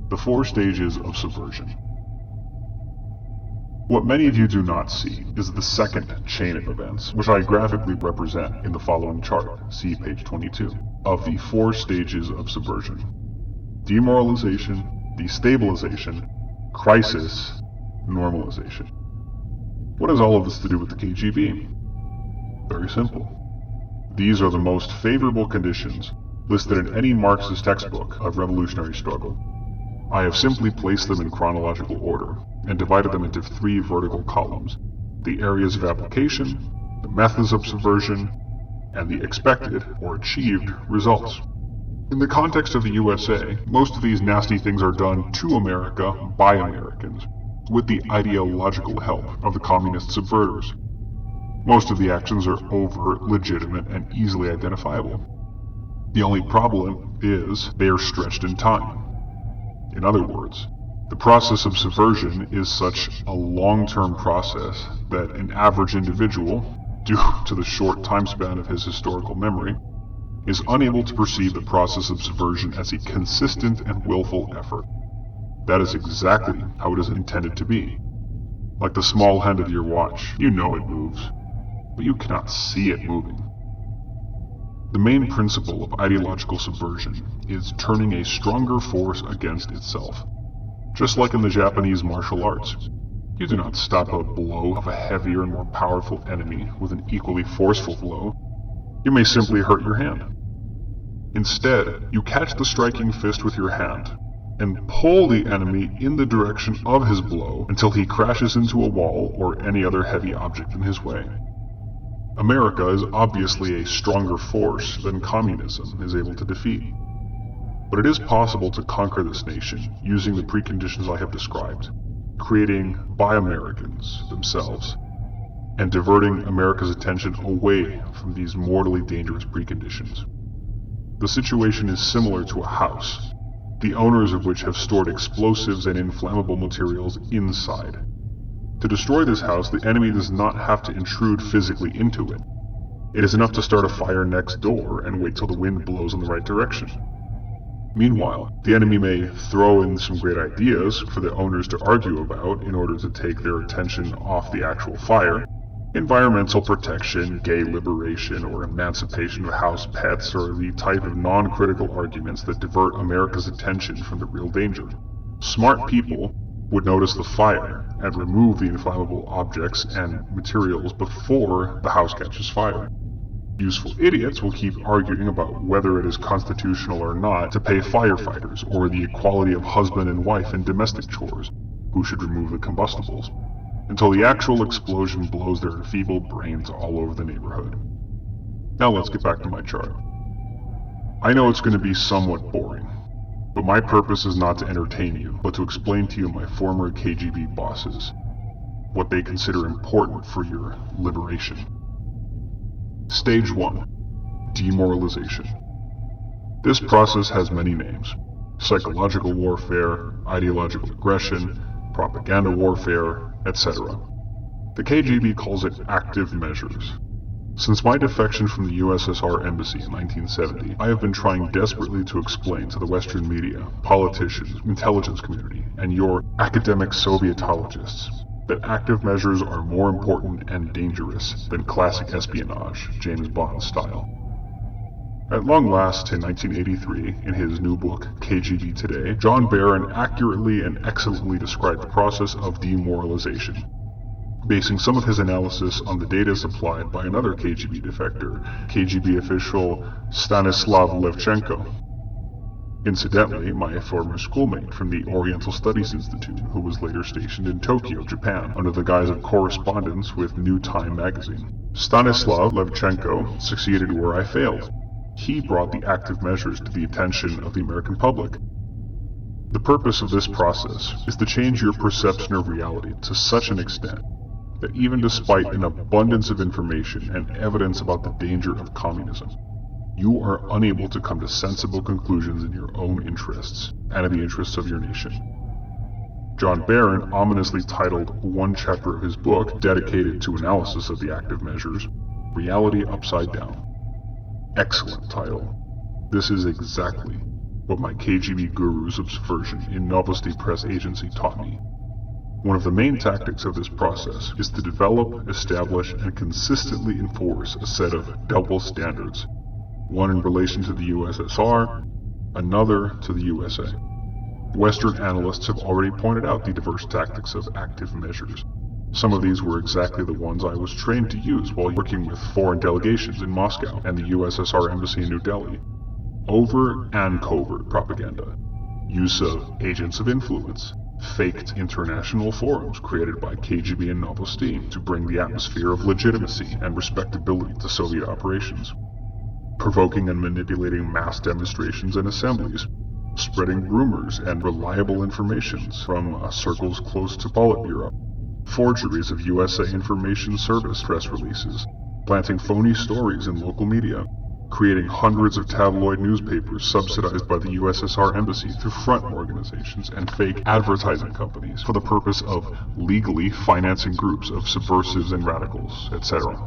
The 4 stages of subversion. What many of you do not see is the second chain of events, which I graphically represent in the following chart, see page 22, of the 4 stages of subversion. Demoralization, destabilization, crisis, normalization. What has all of this to do with the KGB? Very simple. These are the most favorable conditions listed in any Marxist textbook of revolutionary struggle. I have simply placed them in chronological order and divided them into 3 vertical columns: the areas of application, the methods of subversion, and the expected or achieved results. In the context of the USA, most of these nasty things are done to America by Americans, with the ideological help of the communist subverters. Most of the actions are overt, legitimate, and easily identifiable. The only problem is they are stretched in time. In other words, the process of subversion is such a long-term process that an average individual, due to the short time span of his historical memory, is unable to perceive the process of subversion as a consistent and willful effort. That is exactly how it is intended to be. Like the small hand of your watch, you know it moves, but you cannot see it moving. The main principle of ideological subversion is turning a stronger force against itself. Just like in the Japanese martial arts, you do not stop a blow of a heavier and more powerful enemy with an equally forceful blow. You may simply hurt your hand. Instead, you catch the striking fist with your hand and pull the enemy in the direction of his blow until he crashes into a wall or any other heavy object in his way. America is obviously a stronger force than communism is able to defeat. But it is possible to conquer this nation using the preconditions I have described, creating by Americans themselves, and diverting America's attention away from these mortally dangerous preconditions. The situation is similar to a house, the owners of which have stored explosives and inflammable materials inside. To destroy this house, the enemy does not have to intrude physically into it. It is enough to start a fire next door and wait till the wind blows in the right direction. Meanwhile, the enemy may throw in some great ideas for the owners to argue about in order to take their attention off the actual fire, Environmental protection, gay liberation, or emancipation of house pets are the type of non-critical arguments that divert America's attention from the real danger. Smart people would notice the fire and remove the inflammable objects and materials before the house catches fire. Useful idiots will keep arguing about whether it is constitutional or not to pay firefighters, or the equality of husband and wife in domestic chores, who should remove the combustibles, until the actual explosion blows their enfeebled brains all over the neighborhood. Now let's get back to my chart. I know it's going to be somewhat boring, but my purpose is not to entertain you, but to explain to you my former KGB bosses, what they consider important for your liberation. Stage 1. Demoralization. This process has many names: psychological warfare, ideological aggression, propaganda warfare, etc. The KGB calls it active measures. Since my defection from the USSR embassy in 1970, I have been trying desperately to explain to the Western media, politicians, intelligence community, and your academic Sovietologists that active measures are more important and dangerous than classic espionage, James Bond style. At long last, in 1983, in his new book, KGB Today, John Barron accurately and excellently described the process of demoralization, basing some of his analysis on the data supplied by another KGB defector, KGB official Stanislav Levchenko. Incidentally, my former schoolmate from the Oriental Studies Institute, who was later stationed in Tokyo, Japan, under the guise of correspondence with New Time magazine. Stanislav Levchenko succeeded where I failed. He brought the active measures to the attention of the American public. The purpose of this process is to change your perception of reality to such an extent that even despite an abundance of information and evidence about the danger of communism, you are unable to come to sensible conclusions in your own interests and in the interests of your nation. John Barron ominously titled one chapter of his book, dedicated to analysis of the active measures, Reality Upside Down. Excellent title. This is exactly what my KGB guru subversion in Novosti Press Agency taught me. One of the main tactics of this process is to develop, establish, and consistently enforce a set of double standards, one in relation to the USSR, another to the USA. Western analysts have already pointed out the diverse tactics of active measures. Some of these were exactly the ones I was trained to use while working with foreign delegations in Moscow and the USSR Embassy in New Delhi. Overt and covert propaganda, use of agents of influence, faked international forums created by KGB and Novosti to bring the atmosphere of legitimacy and respectability to Soviet operations, provoking and manipulating mass demonstrations and assemblies, spreading rumors and reliable information from circles close to Politburo, forgeries of USA Information Service press releases, planting phony stories in local media, creating hundreds of tabloid newspapers subsidized by the USSR Embassy through front organizations and fake advertising companies for the purpose of legally financing groups of subversives and radicals, etc.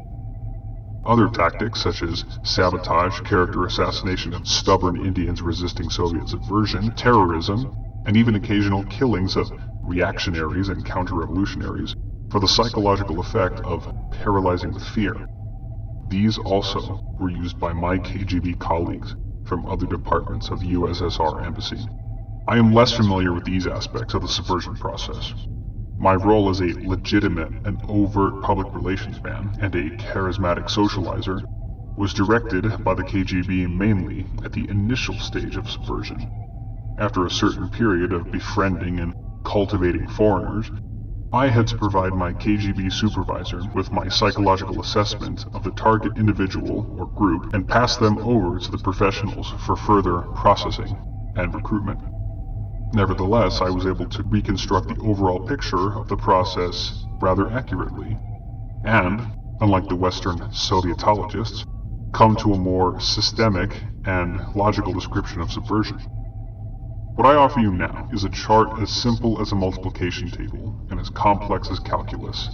Other tactics such as sabotage, character assassination of stubborn Indians resisting Soviet subversion, terrorism, and even occasional killings of reactionaries and counter-revolutionaries for the psychological effect of paralyzing with fear. These also were used by my KGB colleagues from other departments of the USSR Embassy. I am less familiar with these aspects of the subversion process. My role as a legitimate and overt public relations man and a charismatic socializer was directed by the KGB mainly at the initial stage of subversion. After a certain period of befriending and cultivating foreigners, I had to provide my KGB supervisor with my psychological assessment of the target individual or group and pass them over to the professionals for further processing and recruitment. Nevertheless, I was able to reconstruct the overall picture of the process rather accurately, and, unlike the Western Sovietologists, come to a more systemic and logical description of subversion. What I offer you now is a chart as simple as a multiplication table and as complex as calculus.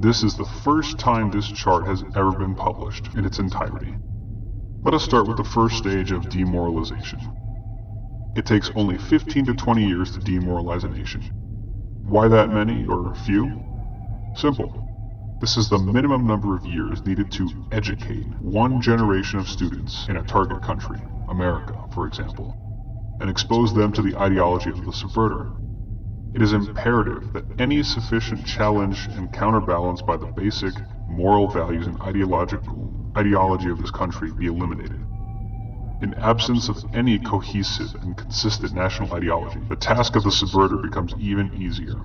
This is the first time this chart has ever been published in its entirety. Let us start with the first stage of demoralization. It takes only 15 to 20 years to demoralize a nation. Why that many or few? Simple. This is the minimum number of years needed to educate one generation of students in a target country, America, for example, and expose them to the ideology of the subverter. It is imperative that any sufficient challenge and counterbalance by the basic moral values and ideology of this country be eliminated. In absence of any cohesive and consistent national ideology, the task of the subverter becomes even easier.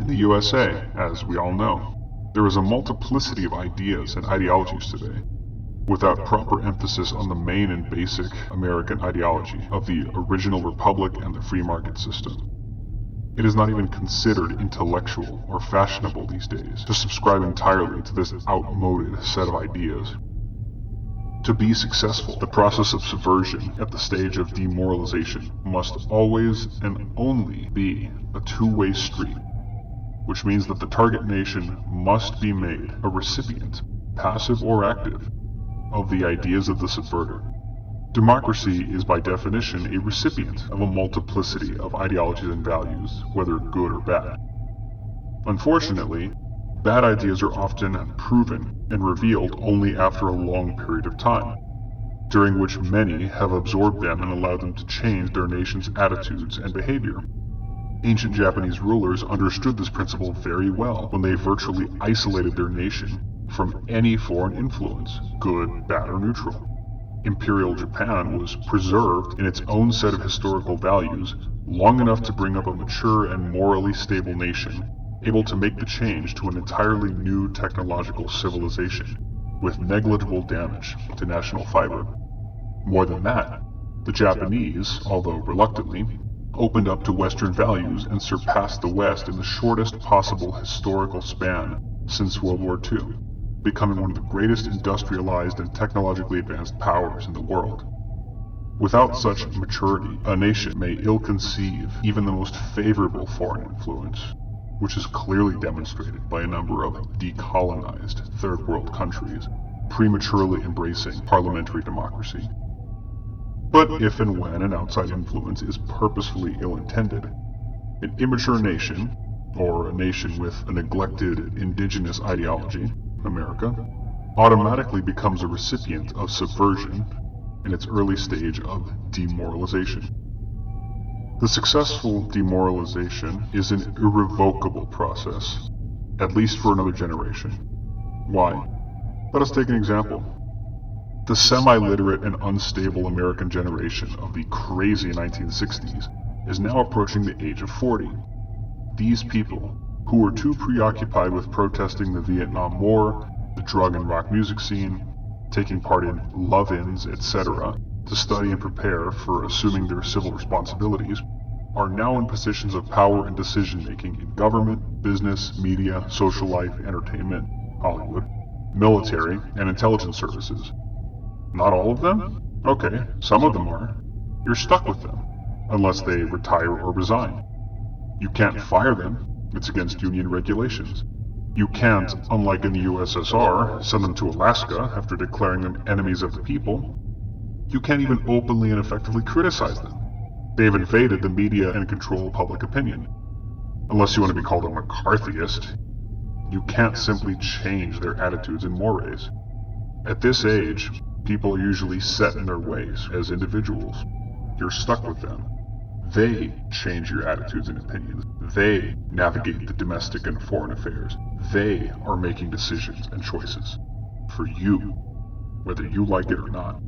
In the USA, as we all know, there is a multiplicity of ideas and ideologies today, without proper emphasis on the main and basic American ideology of the original republic and the free market system. It is not even considered intellectual or fashionable these days to subscribe entirely to this outmoded set of ideas. To be successful, the process of subversion at the stage of demoralization must always and only be a two-way street, which means that the target nation must be made a recipient, passive or active, of the ideas of the subverter. Democracy is by definition a recipient of a multiplicity of ideologies and values, whether good or bad. Unfortunately, bad ideas are often proven and revealed only after a long period of time, during which many have absorbed them and allowed them to change their nation's attitudes and behavior. Ancient Japanese rulers understood this principle very well when they virtually isolated their nation from any foreign influence, good, bad, or neutral. Imperial Japan was preserved in its own set of historical values long enough to bring up a mature and morally stable nation, able to make the change to an entirely new technological civilization, with negligible damage to national fiber. More than that, the Japanese, although reluctantly, opened up to Western values and surpassed the West in the shortest possible historical span since World War II, becoming one of the greatest industrialized and technologically advanced powers in the world. Without such maturity, a nation may ill-conceive even the most favorable foreign influence, which is clearly demonstrated by a number of decolonized third world countries prematurely embracing parliamentary democracy. But if and when an outside influence is purposefully ill-intended, an immature nation, or a nation with a neglected indigenous ideology, America, automatically becomes a recipient of subversion in its early stage of demoralization. The successful demoralization is an irrevocable process, at least for another generation. Why? Let us take an example. The semi-literate and unstable American generation of the crazy 1960s is now approaching the age of 40. These people, who were too preoccupied with protesting the Vietnam War, the drug and rock music scene, taking part in love-ins, etc., to study and prepare for assuming their civil responsibilities, are now in positions of power and decision-making in government, business, media, social life, entertainment, Hollywood, military, and intelligence services. Not all of them? Okay, some of them are. You're stuck with them, unless they retire or resign. You can't fire them. It's against union regulations. You can't, unlike in the USSR, send them to Alaska after declaring them enemies of the people. You can't even openly and effectively criticize them. They've invaded the media and control public opinion. Unless you want to be called a McCarthyist, you can't simply change their attitudes and mores. At this age, people are usually set in their ways as individuals. You're stuck with them. They change your attitudes and opinions. They navigate the domestic and foreign affairs. They are making decisions and choices for you, whether you like it or not.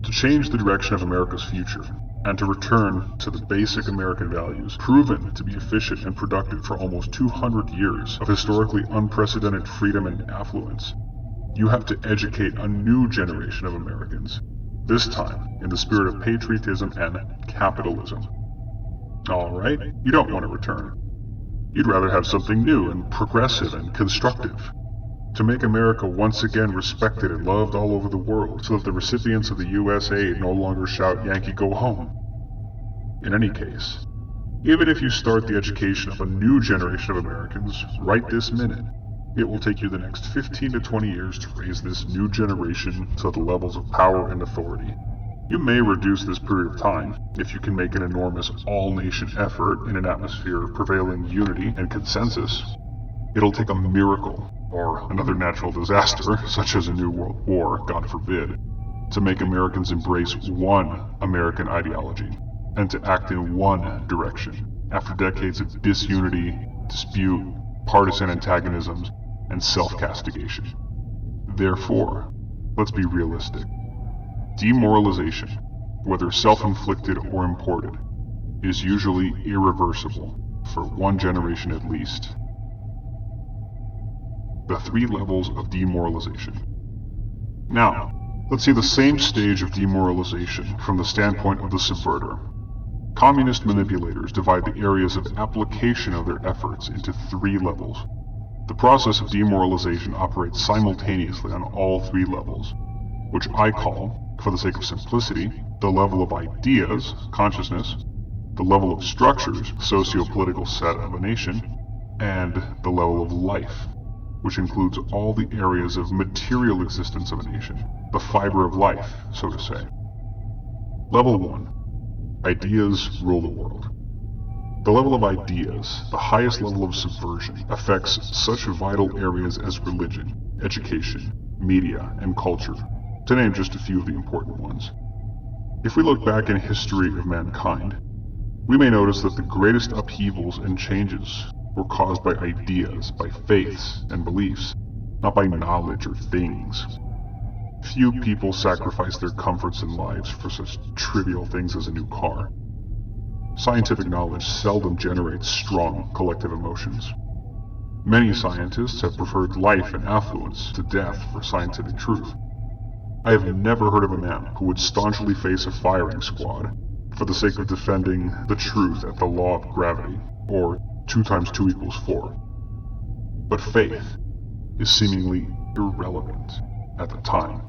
To change the direction of America's future, and to return to the basic American values, proven to be efficient and productive for almost 200 years of historically unprecedented freedom and affluence, you have to educate a new generation of Americans, this time in the spirit of patriotism and capitalism. Alright, you don't want to return. You'd rather have something new and progressive and constructive, to make America once again respected and loved all over the world, so that the recipients of the U.S. aid no longer shout "Yankee, go home." In any case, even if you start the education of a new generation of Americans right this minute, it will take you the next 15 to 20 years to raise this new generation to the levels of power and authority. You may reduce this period of time if you can make an enormous all-nation effort in an atmosphere of prevailing unity and consensus. It'll take a miracle, or another natural disaster, such as a new world war, God forbid, to make Americans embrace one American ideology, and to act in one direction, after decades of disunity, dispute, partisan antagonisms, and self-castigation. Therefore, let's be realistic. Demoralization, whether self-inflicted or imported, is usually irreversible, for one generation at least. The 3 levels of demoralization. Now, let's see the same stage of demoralization from the standpoint of the subverter. Communist manipulators divide the areas of application of their efforts into 3 levels. The process of demoralization operates simultaneously on all 3 levels, which I call, for the sake of simplicity, the level of ideas, consciousness, the level of structures, socio-political set of a nation, and the level of life, which includes all the areas of material existence of a nation, the fiber of life, so to say. Level 1. Ideas rule the world. The level of ideas, the highest level of subversion, affects such vital areas as religion, education, media, and culture, to name just a few of the important ones. If we look back in history of mankind, we may notice that the greatest upheavals and changes were caused by ideas, by faiths and beliefs, not by knowledge or things. Few people sacrifice their comforts and lives for such trivial things as a new car. Scientific knowledge seldom generates strong collective emotions. Many scientists have preferred life and affluence to death for scientific truth. I have never heard of a man who would staunchly face a firing squad for the sake of defending the truth at the law of gravity, or 2 times 2 equals 4. But faith is seemingly irrelevant at the time,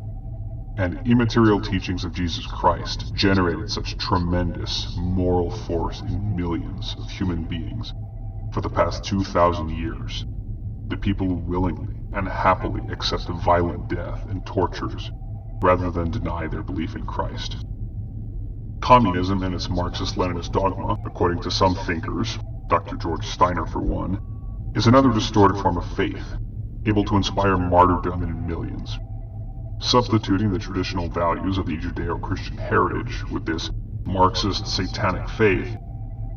and immaterial teachings of Jesus Christ generated such tremendous moral force in millions of human beings for the past 2,000 years that people willingly and happily accept violent death and tortures rather than deny their belief in Christ. Communism and its Marxist-Leninist dogma, according to some thinkers, Dr. George Steiner for one, is another distorted form of faith, able to inspire martyrdom in millions. Substituting the traditional values of the Judeo-Christian heritage with this Marxist satanic faith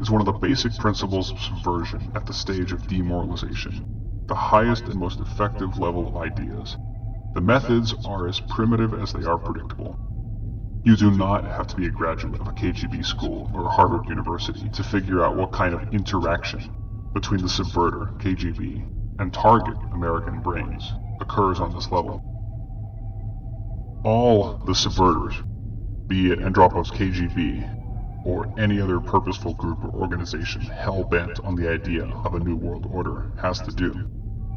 is one of the basic principles of subversion at the stage of demoralization, the highest and most effective level of ideas. The methods are as primitive as they are predictable. You do not have to be a graduate of a KGB school or Harvard University to figure out what kind of interaction between the subverter, KGB, and target American brains occurs on this level. All the subverters, be it Andropov's KGB or any other purposeful group or organization hell-bent on the idea of a new world order, has to do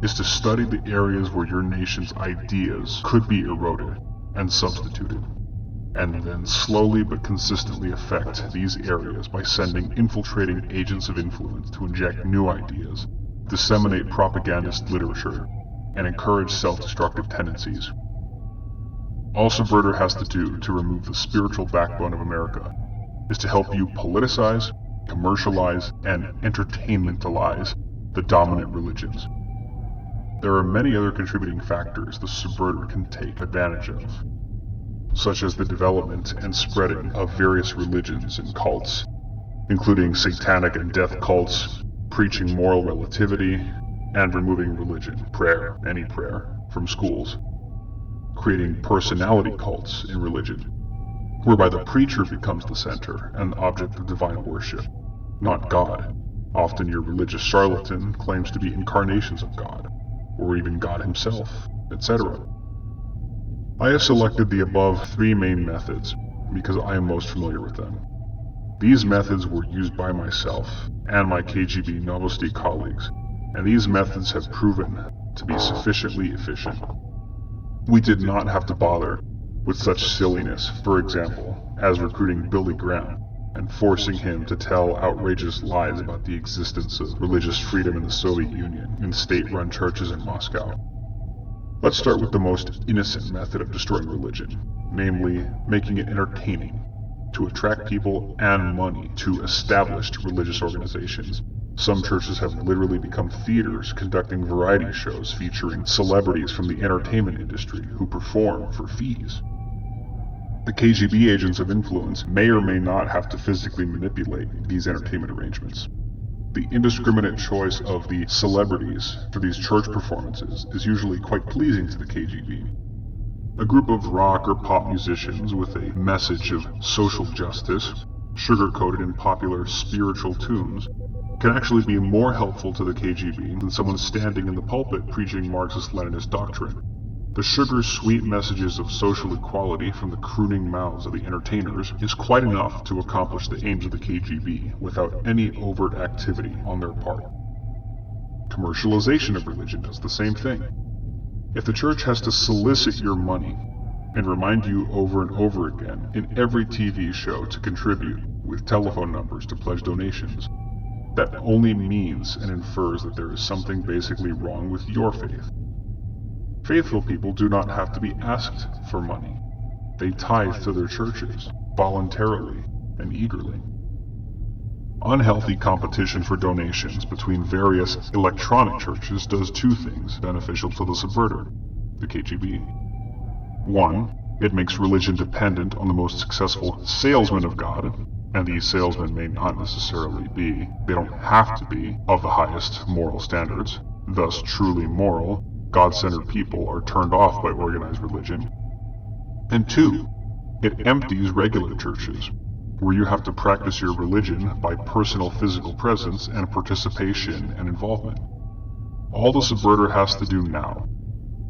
is to study the areas where your nation's ideas could be eroded and substituted, and then slowly but consistently affect these areas by sending infiltrating agents of influence to inject new ideas, disseminate propagandist literature, and encourage self-destructive tendencies. All Subverter has to do to remove the spiritual backbone of America is to help you politicize, commercialize, and entertainmentalize the dominant religions. There are many other contributing factors the Subverter can take advantage of, such as the development and spreading of various religions and cults, including satanic and death cults, preaching moral relativity, and removing religion, prayer, any prayer, from schools, creating personality cults in religion, whereby the preacher becomes the center and object of divine worship, not God. Often your religious charlatan claims to be incarnations of God, or even God himself, etc. I have selected the above 3 main methods because I am most familiar with them. These methods were used by myself and my KGB Novosti colleagues, and these methods have proven to be sufficiently efficient. We did not have to bother with such silliness, for example, as recruiting Billy Graham and forcing him to tell outrageous lies about the existence of religious freedom in the Soviet Union in state-run churches in Moscow. Let's start with the most innocent method of destroying religion, namely making it entertaining to attract people and money to established religious organizations Some churches have literally become theaters conducting variety shows featuring celebrities from the entertainment industry who perform for fees. The KGB agents of influence may or may not have to physically manipulate these entertainment arrangements. The indiscriminate choice of the celebrities for these church performances is usually quite pleasing to the KGB. A group of rock or pop musicians with a message of social justice, sugar-coated in popular spiritual tunes, can actually be more helpful to the KGB than someone standing in the pulpit preaching Marxist-Leninist doctrine. The sugar-sweet messages of social equality from the crooning mouths of the entertainers is quite enough to accomplish the aims of the KGB without any overt activity on their part. Commercialization of religion does the same thing. If the church has to solicit your money and remind you over and over again in every TV show to contribute with telephone numbers to pledge donations, that only means and infers that there is something basically wrong with your faith. Faithful people do not have to be asked for money. They tithe to their churches, voluntarily and eagerly. Unhealthy competition for donations between various electronic churches does two things beneficial to the subverter, the KGB. One, it makes religion dependent on the most successful salesmen of God, and these salesmen may not necessarily be, they don't have to be, of the highest moral standards. Thus, truly moral, God-centered people are turned off by organized religion. And two, it empties regular churches, where you have to practice your religion by personal physical presence and participation and involvement. All the subverter has to do now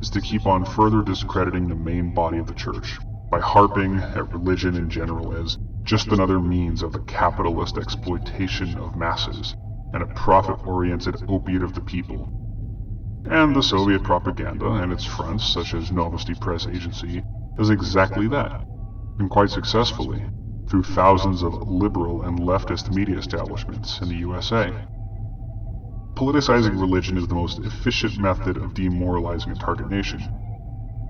is to keep on further discrediting the main body of the church by harping at religion in general as just another means of the capitalist exploitation of masses and a profit-oriented opiate of the people. And the Soviet propaganda and its fronts, such as Novosti Press Agency, does exactly that, and quite successfully, through thousands of liberal and leftist media establishments in the USA. Politicizing religion is the most efficient method of demoralizing a target nation.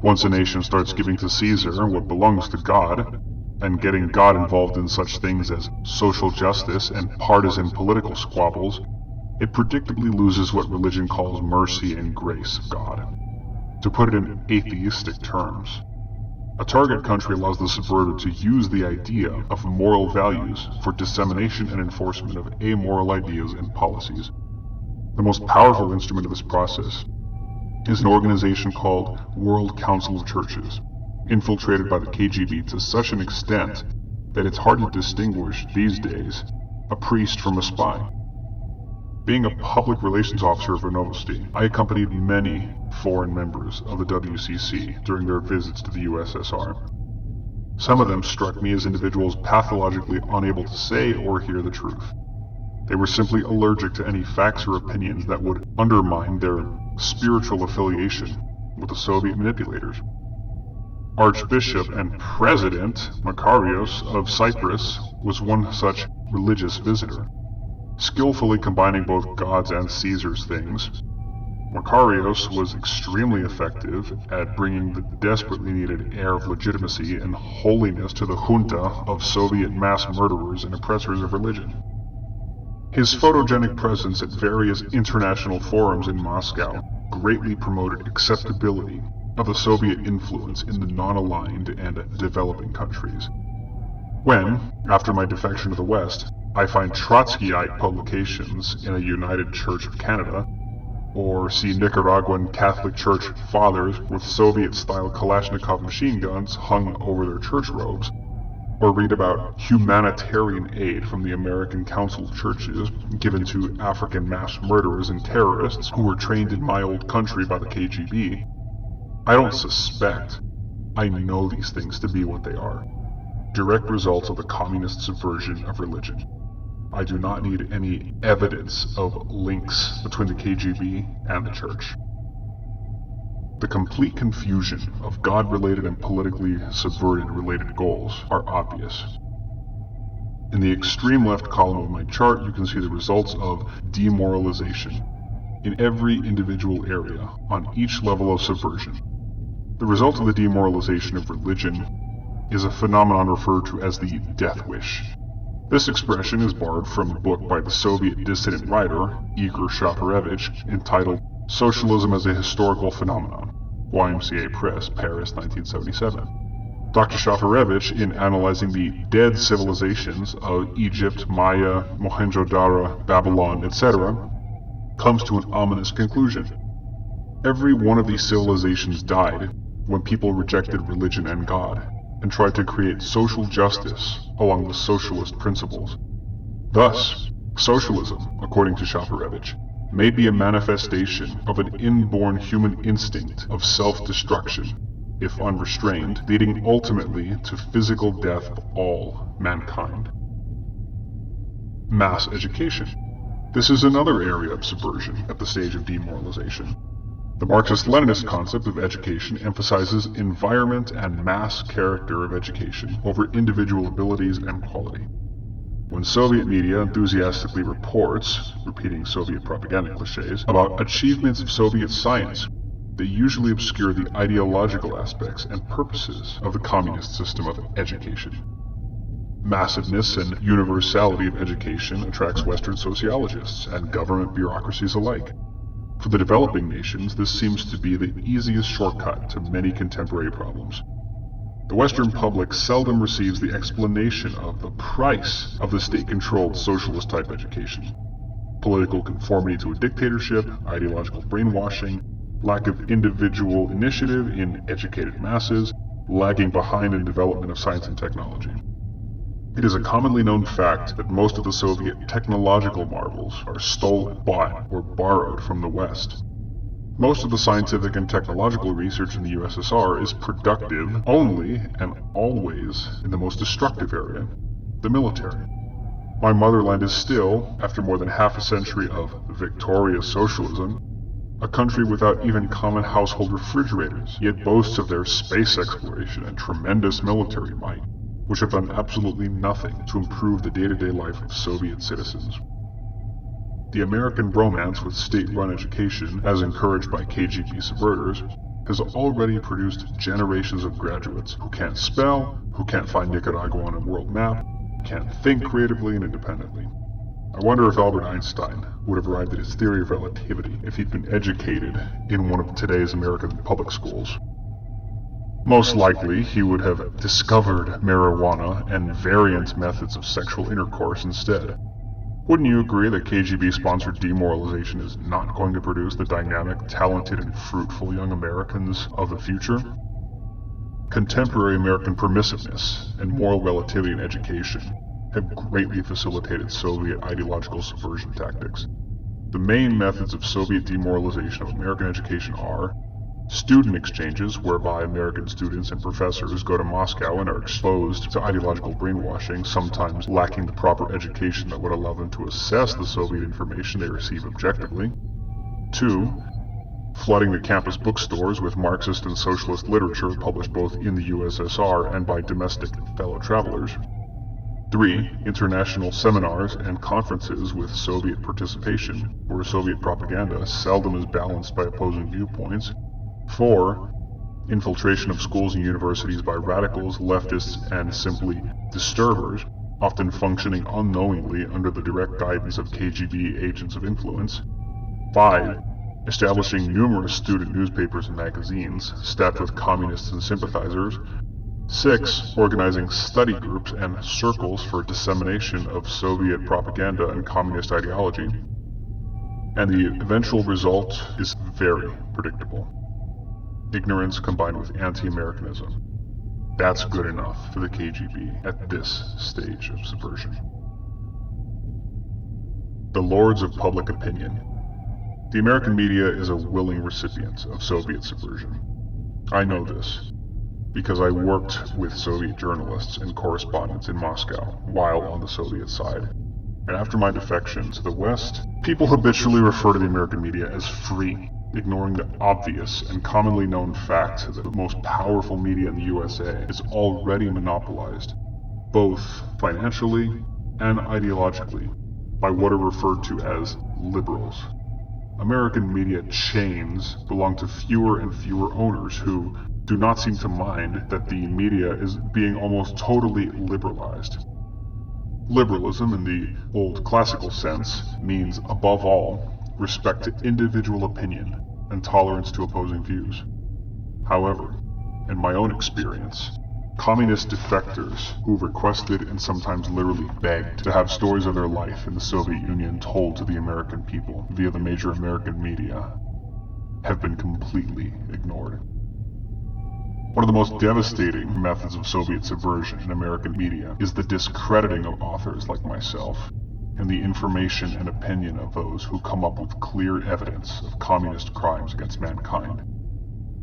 Once a nation starts giving to Caesar what belongs to God, and getting God involved in such things as social justice and partisan political squabbles, it predictably loses what religion calls mercy and grace of God. To put it in atheistic terms, a target country allows the subverter to use the idea of moral values for dissemination and enforcement of amoral ideas and policies. The most powerful instrument of this process is an organization called World Council of Churches, infiltrated by the KGB to such an extent that it's hard to distinguish these days a priest from a spy. Being a public relations officer for Novosti, I accompanied many foreign members of the WCC during their visits to the USSR. Some of them struck me as individuals pathologically unable to say or hear the truth. They were simply allergic to any facts or opinions that would undermine their spiritual affiliation with the Soviet manipulators. Archbishop and President Makarios of Cyprus was one such religious visitor. Skillfully combining both God's and Caesar's things, Makarios was extremely effective at bringing the desperately needed air of legitimacy and holiness to the junta of Soviet mass murderers and oppressors of religion. His photogenic presence at various international forums in Moscow greatly promoted acceptability of the Soviet influence in the non-aligned and developing countries. When, after my defection to the West, I find Trotskyite publications in a United Church of Canada, or see Nicaraguan Catholic Church fathers with Soviet-style Kalashnikov machine guns hung over their church robes, or read about humanitarian aid from the American Council of Churches given to African mass murderers and terrorists who were trained in my old country by the KGB, I don't suspect, I know these things to be what they are. Direct results of the communist subversion of religion. I do not need any evidence of links between the KGB and the church. The complete confusion of God-related and politically subverted related goals are obvious. In the extreme left column of my chart, you can see the results of demoralization in every individual area on each level of subversion. The result of the demoralization of religion is a phenomenon referred to as the death wish. This expression is borrowed from a book by the Soviet dissident writer Igor Shafarevich entitled Socialism as a Historical Phenomenon, YMCA Press, Paris, 1977. Dr. Shafarevich, in analyzing the dead civilizations of Egypt, Maya, Mohenjo-Daro, Babylon, etc., comes to an ominous conclusion. Every one of these civilizations died when people rejected religion and God, and tried to create social justice along the socialist principles. Thus, socialism, according to Shafarevich, may be a manifestation of an inborn human instinct of self-destruction, if unrestrained, leading ultimately to physical death of all mankind. Mass education. This is another area of subversion at the stage of demoralization. The Marxist-Leninist concept of education emphasizes environment and mass character of education over individual abilities and quality. When Soviet media enthusiastically reports, repeating Soviet propaganda cliches, about achievements of Soviet science, they usually obscure the ideological aspects and purposes of the communist system of education. Massiveness and universality of education attracts Western sociologists and government bureaucracies alike. For the developing nations, this seems to be the easiest shortcut to many contemporary problems. The Western public seldom receives the explanation of the price of the state-controlled socialist-type education. Political conformity to a dictatorship, ideological brainwashing, lack of individual initiative in educated masses, lagging behind in development of science and technology. It is a commonly known fact that most of the Soviet technological marvels are stolen, bought, or borrowed from the West. Most of the scientific and technological research in the USSR is productive only and always in the most destructive area, the military. My motherland is still, after more than half a century of victorious socialism, a country without even common household refrigerators, yet boasts of their space exploration and tremendous military might, which have done absolutely nothing to improve the day-to-day life of Soviet citizens. The American bromance with state-run education, as encouraged by KGB subverters, has already produced generations of graduates who can't spell, who can't find Nicaragua on a world map, can't think creatively and independently. I wonder if Albert Einstein would have arrived at his theory of relativity if he'd been educated in one of today's American public schools. Most likely, he would have discovered marijuana and variant methods of sexual intercourse instead. Wouldn't you agree that KGB-sponsored demoralization is not going to produce the dynamic, talented, and fruitful young Americans of the future? Contemporary American permissiveness and moral relativity in education have greatly facilitated Soviet ideological subversion tactics. The main methods of Soviet demoralization of American education are student exchanges, whereby American students and professors go to Moscow and are exposed to ideological brainwashing, sometimes lacking the proper education that would allow them to assess the Soviet information they receive objectively. 2. Flooding the campus bookstores with Marxist and socialist literature published both in the USSR and by domestic fellow travelers. 3. International seminars and conferences with Soviet participation, where Soviet propaganda seldom is balanced by opposing viewpoints. 4. Infiltration of schools and universities by radicals, leftists, and simply disturbers, often functioning unknowingly under the direct guidance of KGB agents of influence. 5. Establishing numerous student newspapers and magazines, staffed with communists and sympathizers. 6. Organizing study groups and circles for dissemination of Soviet propaganda and communist ideology. And the eventual result is very predictable. Ignorance combined with anti-Americanism. That's good enough for the KGB at this stage of subversion. The Lords of Public Opinion. The American media is a willing recipient of Soviet subversion. I know this, because I worked with Soviet journalists and correspondents in Moscow while on the Soviet side. And after my defection to the West, people habitually refer to the American media as free, ignoring the obvious and commonly known fact that the most powerful media in the USA is already monopolized, both financially and ideologically, by what are referred to as liberals. American media chains belong to fewer and fewer owners who do not seem to mind that the media is being almost totally liberalized. Liberalism, in the old classical sense, means, above all, respect to individual opinion and tolerance to opposing views. However, in my own experience, communist defectors who requested and sometimes literally begged to have stories of their life in the Soviet Union told to the American people via the major American media have been completely ignored. One of the most devastating methods of Soviet subversion in American media is the discrediting of authors like myself and the information and opinion of those who come up with clear evidence of communist crimes against mankind.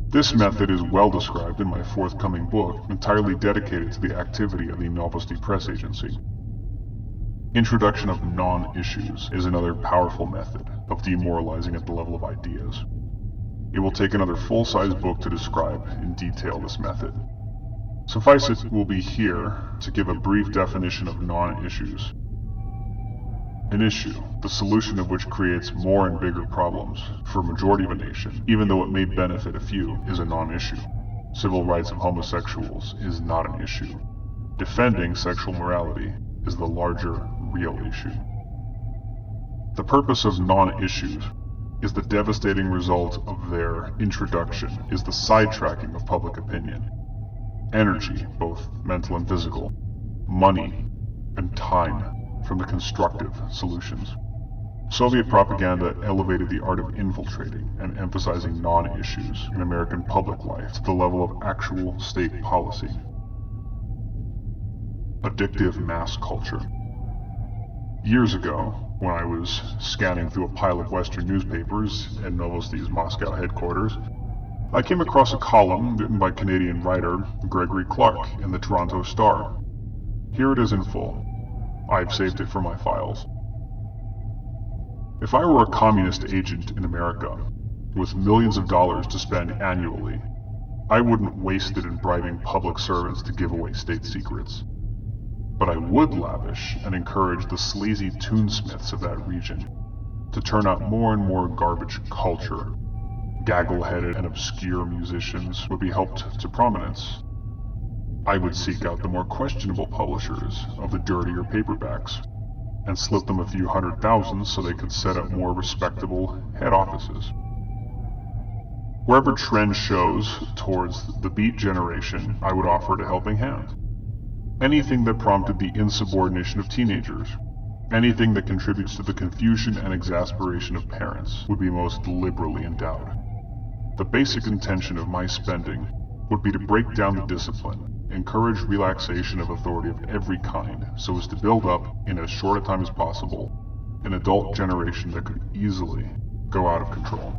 This method is well described in my forthcoming book, entirely dedicated to the activity of the Novosti Press Agency. Introduction of non-issues is another powerful method of demoralizing at the level of ideas. It will take another full-size book to describe in detail this method. Suffice it will be here to give a brief definition of non-issues. An issue, the solution of which creates more and bigger problems for a majority of a nation, even though it may benefit a few, is a non-issue. Civil rights of homosexuals is not an issue. Defending sexual morality is the larger, real issue. The purpose of non-issues is the devastating result of their introduction is the sidetracking of public opinion. Energy, both mental and physical, money, and time from the constructive solutions. Soviet propaganda elevated the art of infiltrating and emphasizing non-issues in American public life to the level of actual state policy. Addictive mass culture. Years ago, when I was scanning through a pile of Western newspapers at Novosti's Moscow headquarters, I came across a column written by Canadian writer Gregory Clark in the Toronto Star. Here it is in full. I've saved it for my files. If I were a communist agent in America, with millions of dollars to spend annually, I wouldn't waste it in bribing public servants to give away state secrets. But I would lavish and encourage the sleazy toonsmiths of that region to turn out more and more garbage culture. Gaggle-headed and obscure musicians would be helped to prominence. I would seek out the more questionable publishers of the dirtier paperbacks and slip them a few $100,000 so they could set up more respectable head offices. Wherever trend shows towards the beat generation, I would offer a helping hand. Anything that prompted the insubordination of teenagers, anything that contributes to the confusion and exasperation of parents would be most liberally endowed. The basic intention of my spending would be to break down the discipline, encourage relaxation of authority of every kind, so as to build up, in as short a time as possible, an adult generation that could easily go out of control.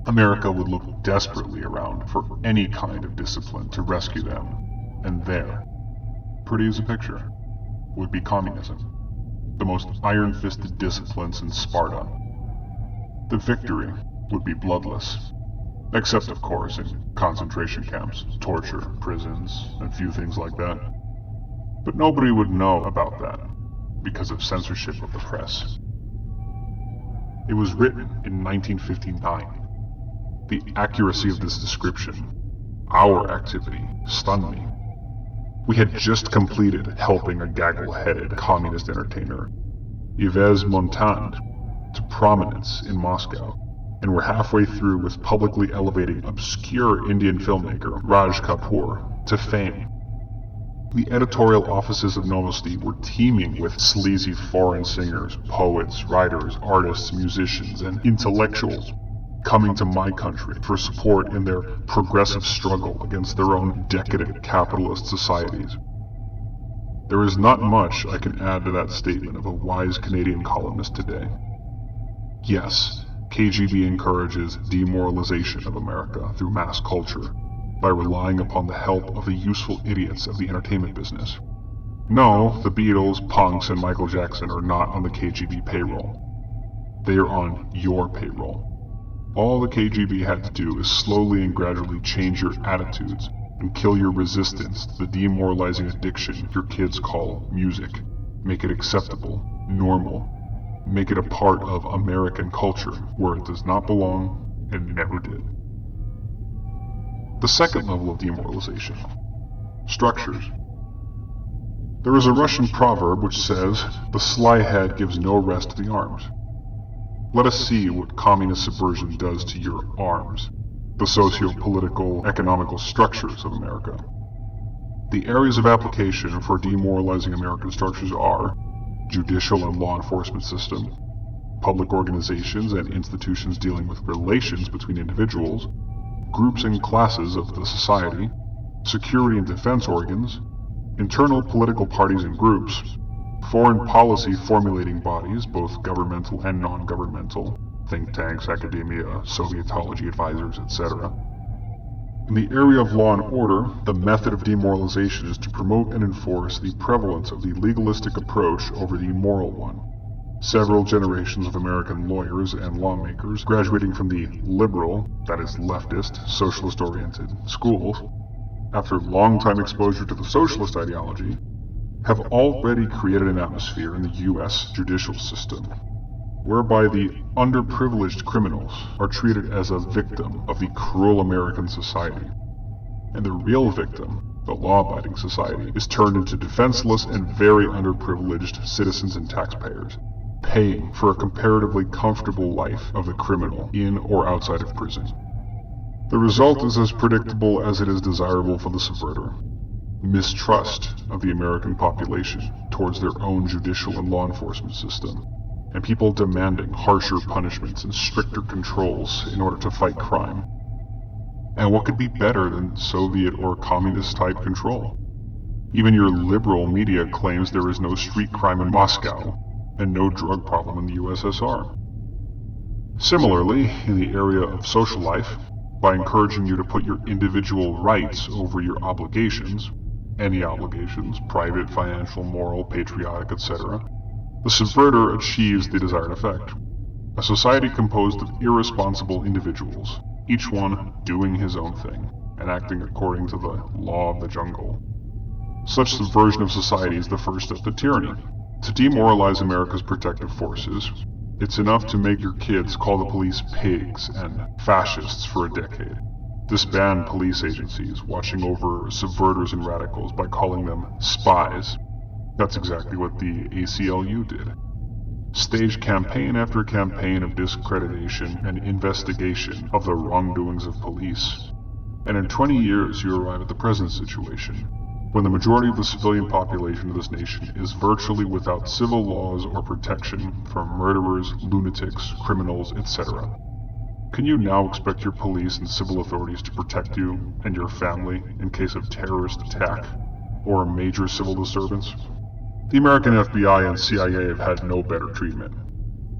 America would look desperately around for any kind of discipline to rescue them. And there, pretty as a picture, would be communism, the most iron-fisted discipline since Sparta. The victory would be bloodless, except of course in concentration camps, torture, prisons, and few things like that. But nobody would know about that, because of censorship of the press. It was written in 1959. The accuracy of this description, our activity, stunned me. We had just completed helping a gaggle-headed communist entertainer, Yves Montand, to prominence in Moscow, and were halfway through with publicly elevating obscure Indian filmmaker Raj Kapoor to fame. The editorial offices of Novosti were teeming with sleazy foreign singers, poets, writers, artists, musicians, and intellectuals coming to my country for support in their progressive struggle against their own decadent capitalist societies. There is not much I can add to that statement of a wise Canadian columnist today. Yes, KGB encourages demoralization of America through mass culture by relying upon the help of the useful idiots of the entertainment business. No, the Beatles, punks, and Michael Jackson are not on the KGB payroll. They are on your payroll. All the KGB had to do is slowly and gradually change your attitudes and kill your resistance to the demoralizing addiction your kids call music. Make it acceptable, normal. Make it a part of American culture where it does not belong and never did. The second level of demoralization: structures. There is a Russian proverb which says, "The sly head gives no rest to the arms." Let us see what communist subversion does to your arms, the socio-political, economical structures of America. The areas of application for demoralizing American structures are judicial and law enforcement system, public organizations and institutions dealing with relations between individuals, groups and classes of the society, security and defense organs, internal political parties and groups, foreign policy formulating bodies, both governmental and non-governmental, think tanks, academia, Sovietology advisors, etc. In the area of law and order, the method of demoralization is to promote and enforce the prevalence of the legalistic approach over the moral one. Several generations of American lawyers and lawmakers graduating from the liberal, that is leftist, socialist-oriented schools, after long-time exposure to the socialist ideology, have already created an atmosphere in the U.S. judicial system whereby the underprivileged criminals are treated as a victim of the cruel American society, and the real victim, the law-abiding society, is turned into defenseless and very underprivileged citizens and taxpayers, paying for a comparatively comfortable life of the criminal in or outside of prison. The result is as predictable as it is desirable for the subverter: mistrust of the American population towards their own judicial and law enforcement system, and people demanding harsher punishments and stricter controls in order to fight crime. And what could be better than Soviet or communist-type control? Even your liberal media claims there is no street crime in Moscow and no drug problem in the USSR. Similarly, in the area of social life, by encouraging you to put your individual rights over your obligations, any obligations, private, financial, moral, patriotic, etc., the subverter achieves the desired effect: a society composed of irresponsible individuals, each one doing his own thing and acting according to the law of the jungle. Such subversion of society is the first step to tyranny. To demoralize America's protective forces, it's enough to make your kids call the police pigs and fascists for a decade. Disband police agencies watching over subverters and radicals by calling them spies. That's exactly what the ACLU did. Stage campaign after campaign of discreditation and investigation of the wrongdoings of police. And in 20 years you arrive at the present situation, when the majority of the civilian population of this nation is virtually without civil laws or protection from murderers, lunatics, criminals, etc. Can you now expect your police and civil authorities to protect you and your family in case of terrorist attack or a major civil disturbance? The American FBI and CIA have had no better treatment.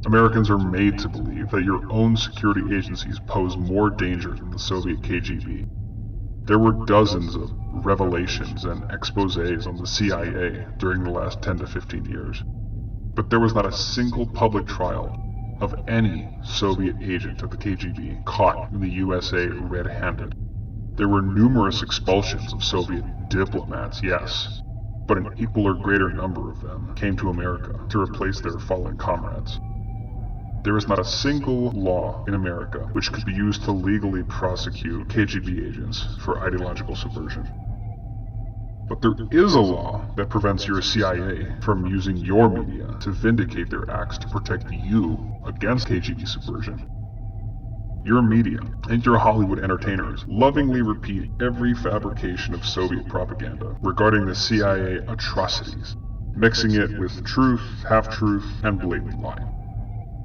Americans are made to believe that your own security agencies pose more danger than the Soviet KGB. There were dozens of revelations and exposés on the CIA during the last 10 to 15 years, but there was not a single public trial of any Soviet agent of the KGB caught in the USA red-handed. There were numerous expulsions of Soviet diplomats, yes, but an equal or greater number of them came to America to replace their fallen comrades. There is not a single law in America which could be used to legally prosecute KGB agents for ideological subversion. But there is a law that prevents your CIA from using your media to vindicate their acts to protect you against KGB subversion. Your media and your Hollywood entertainers lovingly repeat every fabrication of Soviet propaganda regarding the CIA atrocities, mixing it with truth, half-truth, and blatant lie.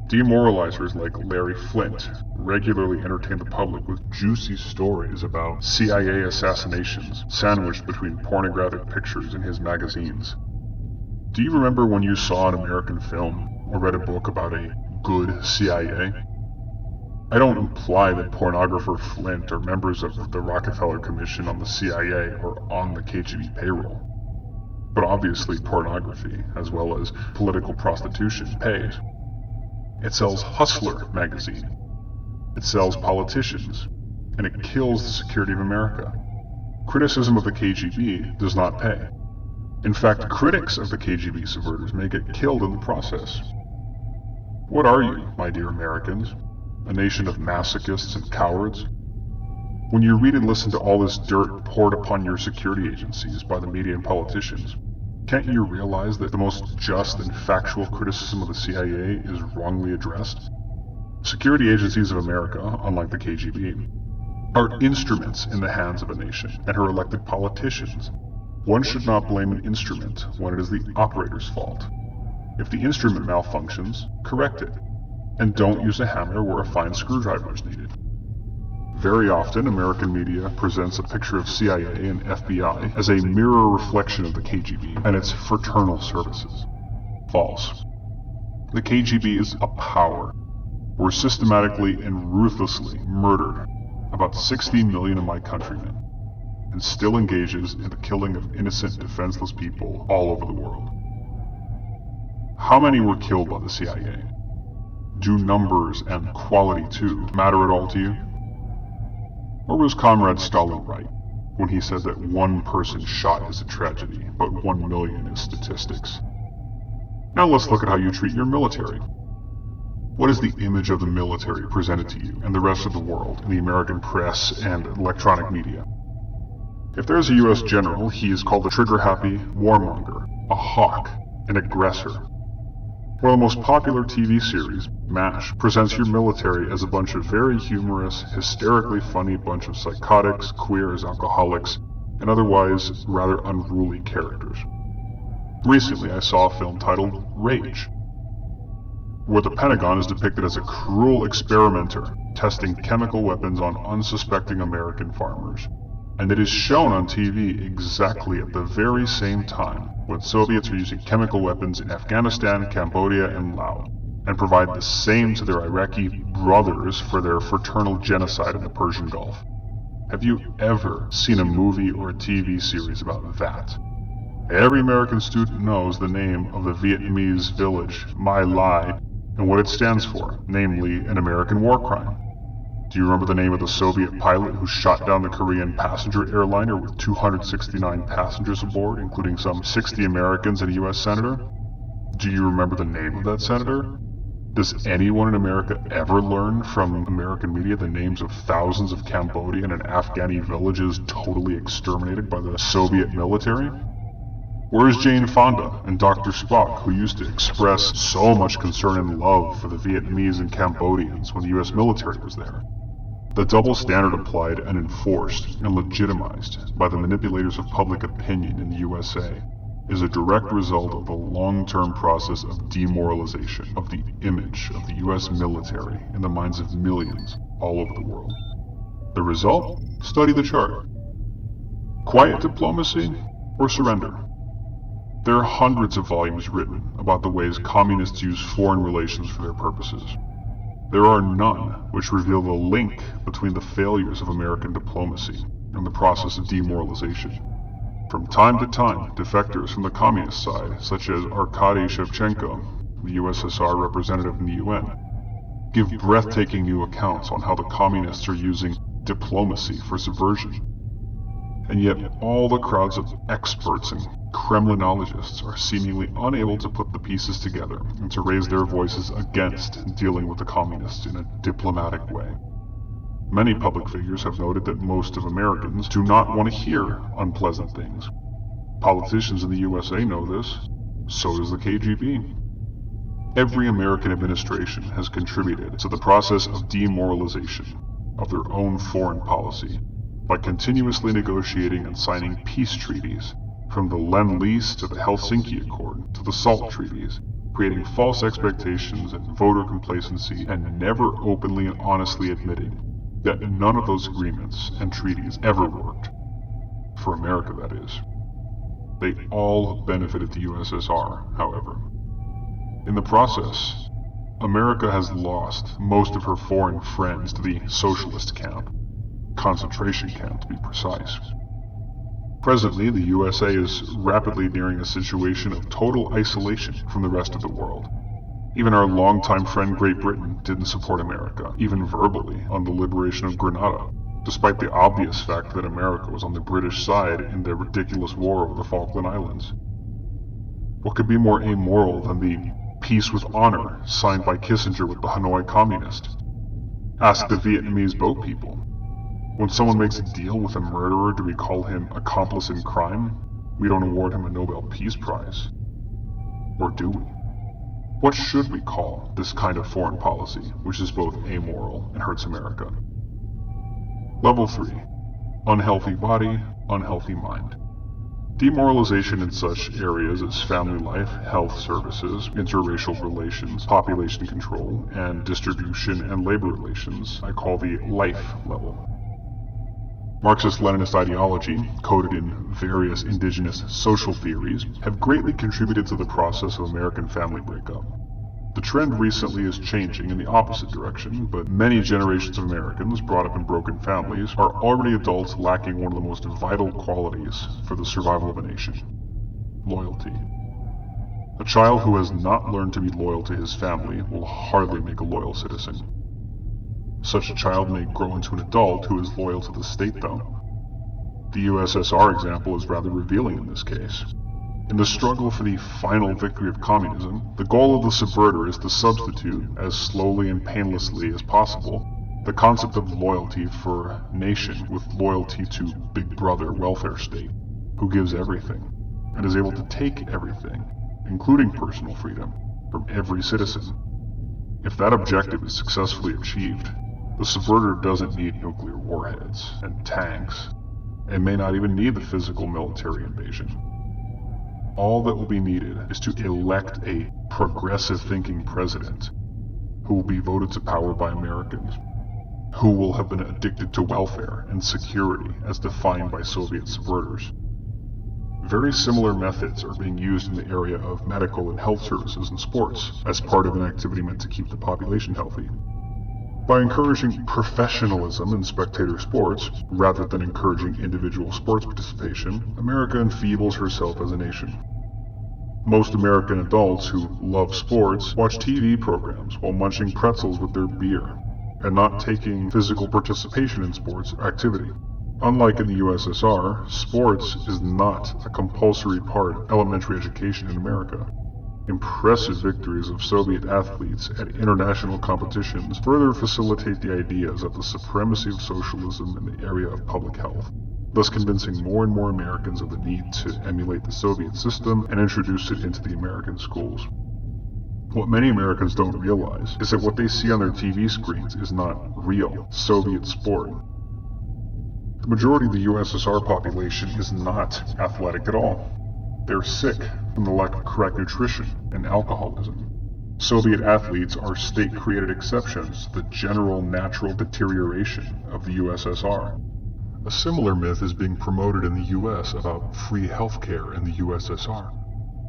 Demoralizers like Larry Flint regularly entertain the public with juicy stories about CIA assassinations sandwiched between pornographic pictures in his magazines. Do you remember when you saw an American film or read a book about a good CIA? I don't imply that pornographer Flint or members of the Rockefeller Commission on the CIA are on the KGB payroll. But obviously pornography, as well as political prostitution, pays. It sells Hustler magazine. It sells politicians. And it kills the security of America. Criticism of the KGB does not pay. In fact, critics of the KGB subverters may get killed in the process. What are you, my dear Americans? A nation of masochists and cowards? When you read and listen to all this dirt poured upon your security agencies by the media and politicians, Can't you realize that the most just and factual criticism of the CIA is wrongly addressed? Security agencies of America, unlike the KGB, are instruments in the hands of a nation and her elected politicians. One should not blame an instrument when it is the operator's fault. If the instrument malfunctions, correct it, and don't use a hammer where a fine screwdriver is needed. Very often, American media presents a picture of CIA and FBI as a mirror reflection of the KGB and its fraternal services. False. The KGB is a power. We're systematically and ruthlessly murdered about 60 million of my countrymen, and still engages in the killing of innocent, defenseless people all over the world. How many were killed by the CIA? Do numbers and quality too matter at all to you? Or was Comrade Stalin right when he said that one person shot is a tragedy, but 1 million is statistics? Now let's look at how you treat your military. What is the image of the military presented to you and the rest of the world in the American press and electronic media? If there's a US general, he is called a trigger-happy warmonger, a hawk, an aggressor. One of the most popular TV series, MASH, presents your military as a bunch of very humorous, hysterically funny bunch of psychotics, queers, alcoholics, and otherwise rather unruly characters. Recently I saw a film titled Rage, where the Pentagon is depicted as a cruel experimenter testing chemical weapons on unsuspecting American farmers. And it is shown on TV exactly at the very same time when Soviets are using chemical weapons in Afghanistan, Cambodia, and Laos, and provide the same to their Iraqi brothers for their fraternal genocide in the Persian Gulf. Have you ever seen a movie or a TV series about that? Every American student knows the name of the Vietnamese village, My Lai, and what it stands for, namely an American war crime. Do you remember the name of the Soviet pilot who shot down the Korean passenger airliner with 269 passengers aboard, including some 60 Americans and a US senator? Do you remember the name of that senator? Does anyone in America ever learn from American media the names of thousands of Cambodian and Afghani villages totally exterminated by the Soviet military? Where's Jane Fonda and Dr. Spock, who used to express so much concern and love for the Vietnamese and Cambodians when the US military was there? The double standard applied and enforced and legitimized by the manipulators of public opinion in the USA is a direct result of the long-term process of demoralization of the image of the US military in the minds of millions all over the world. The result? Study the chart. Quiet diplomacy or surrender? There are hundreds of volumes written about the ways communists use foreign relations for their purposes. There are none which reveal the link between the failures of American diplomacy and the process of demoralization. From time to time, defectors from the communist side, such as Arkady Shevchenko, the USSR representative in the UN, give breathtaking new accounts on how the communists are using diplomacy for subversion. And yet all the crowds of experts and Kremlinologists are seemingly unable to put the pieces together and to raise their voices against dealing with the communists in a diplomatic way. Many public figures have noted that most of Americans do not want to hear unpleasant things. Politicians in the USA know this, so does the KGB. Every American administration has contributed to the process of demoralization of their own foreign policy by continuously negotiating and signing peace treaties, from the Lend-Lease to the Helsinki Accord to the SALT treaties, creating false expectations and voter complacency, and never openly and honestly admitting that none of those agreements and treaties ever worked. For America, that is. They all benefited the USSR, however. In the process, America has lost most of her foreign friends to the socialist camp, concentration camp to be precise. Presently, the USA is rapidly nearing a situation of total isolation from the rest of the world. Even our longtime friend Great Britain didn't support America, even verbally, on the liberation of Grenada, despite the obvious fact that America was on the British side in their ridiculous war over the Falkland Islands. What could be more amoral than the peace with honor signed by Kissinger with the Hanoi Communist? Ask the Vietnamese boat people. When someone makes a deal with a murderer, do we call him accomplice in crime? we don't award him a Nobel Peace Prize. Or do we? What should we call this kind of foreign policy, which is both amoral and hurts America? Level 3. Unhealthy body, unhealthy mind. Demoralization in such areas as family life, health services, interracial relations, population control, and distribution and labor relations I call the life level. Marxist-Leninist ideology, coded in various indigenous social theories, have greatly contributed to the process of American family breakup. The trend recently is changing in the opposite direction, but many generations of Americans brought up in broken families are already adults lacking one of the most vital qualities for the survival of a nation: loyalty. A child who has not learned to be loyal to his family will hardly make a loyal citizen. Such a child may grow into an adult who is loyal to the state, though. The USSR example is rather revealing in this case. In the struggle for the final victory of communism, the goal of the subverter is to substitute, as slowly and painlessly as possible, the concept of loyalty for nation with loyalty to Big Brother welfare state, who gives everything, and is able to take everything, including personal freedom, from every citizen. If that objective is successfully achieved, the subverter doesn't need nuclear warheads and tanks, and may not even need the physical military invasion. All that will be needed is to elect a progressive-thinking president who will be voted to power by Americans, who will have been addicted to welfare and security as defined by Soviet subverters. Very similar methods are being used in the area of medical and health services and sports as part of an activity meant to keep the population healthy. By encouraging professionalism in spectator sports, rather than encouraging individual sports participation, America enfeebles herself as a nation. Most American adults who love sports watch TV programs while munching pretzels with their beer, and not taking physical participation in sports activity. Unlike in the USSR, sports is not a compulsory part of elementary education in America. Impressive victories of Soviet athletes at international competitions further facilitate the ideas of the supremacy of socialism in the area of public health, thus convincing more and more Americans of the need to emulate the Soviet system and introduce it into the American schools. What many Americans don't realize is that what they see on their TV screens is not real Soviet sport. The majority of the USSR population is not athletic at all. They're sick from the lack of correct nutrition and alcoholism. Soviet athletes are state-created exceptions to the general natural deterioration of the USSR. A similar myth is being promoted in the US about free healthcare in the USSR.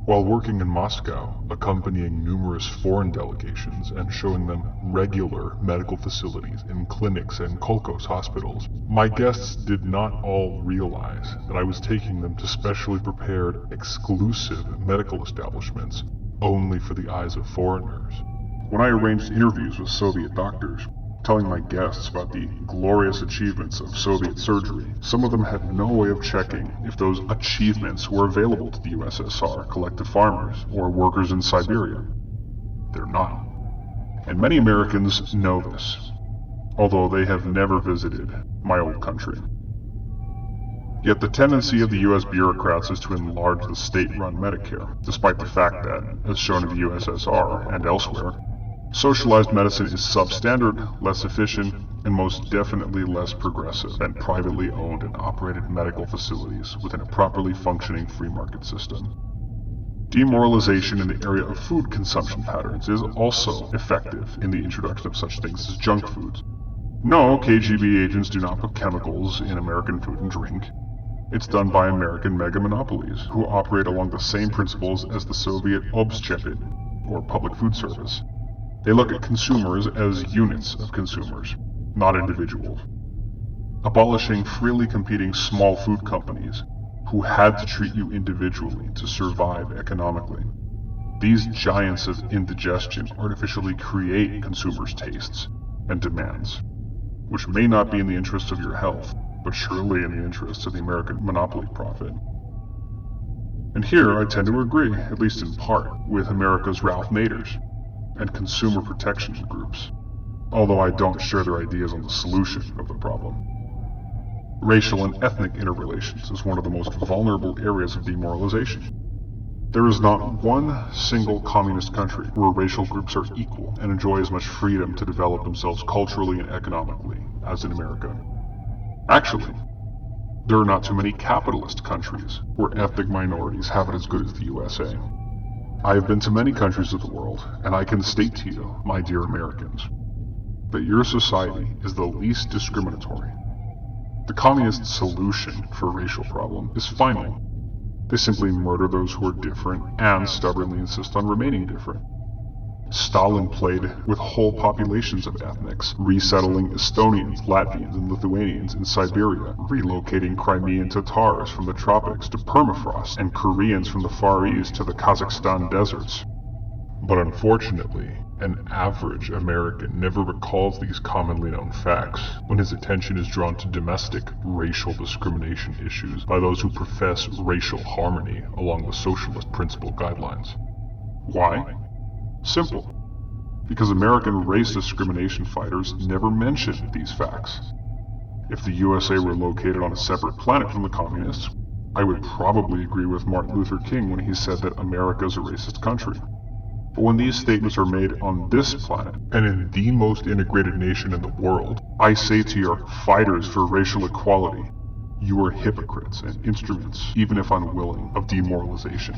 While working in Moscow, accompanying numerous foreign delegations and showing them regular medical facilities in clinics and kolkhoz hospitals, my guests did not all realize that I was taking them to specially prepared, exclusive medical establishments only for the eyes of foreigners. When I arranged interviews with Soviet doctors, telling my guests about the glorious achievements of Soviet surgery, some of them had no way of checking if those achievements were available to the USSR collective farmers or workers in Siberia. They're not. And many Americans know this, although they have never visited my old country. Yet the tendency of the US bureaucrats is to enlarge the state-run Medicare, despite the fact that, as shown in the USSR and elsewhere, socialized medicine is substandard, less efficient, and most definitely less progressive than privately owned and operated medical facilities within a properly functioning free market system. Demoralization in the area of food consumption patterns is also effective in the introduction of such things as junk foods. No, KGB agents do not put chemicals in American food and drink. It's done by American mega-monopolies, who operate along the same principles as the Soviet Obschepit, or public food service. They look at consumers as units of consumers, not individuals. Abolishing freely competing small food companies who had to treat you individually to survive economically. These giants of indigestion artificially create consumers' tastes and demands, which may not be in the interests of your health, but surely in the interests of the American monopoly profit. And here I tend to agree, at least in part, with America's Ralph Naders and consumer protection groups, although I don't share their ideas on the solution of the problem. Racial and ethnic interrelations is one of the most vulnerable areas of demoralization. There is not one single communist country where racial groups are equal and enjoy as much freedom to develop themselves culturally and economically as in America. Actually, there are not too many capitalist countries where ethnic minorities have it as good as the USA. I have been to many countries of the world, and I can state to you, my dear Americans, that your society is the least discriminatory. The communist solution for a racial problem is final. They simply murder those who are different and stubbornly insist on remaining different. Stalin played with whole populations of ethnics, resettling Estonians, Latvians, and Lithuanians in Siberia, relocating Crimean Tatars from the tropics to permafrost, and Koreans from the Far East to the Kazakhstan deserts. But unfortunately, an average American never recalls these commonly known facts when his attention is drawn to domestic racial discrimination issues by those who profess racial harmony along the socialist principle guidelines. Why? Simple. Because American race discrimination fighters never mentioned these facts. If the USA were located on a separate planet from the communists, I would probably agree with Martin Luther King when he said that America is a racist country. But when these statements are made on this planet, and in the most integrated nation in the world, I say to your fighters for racial equality, you are hypocrites and instruments, even if unwilling, of demoralization.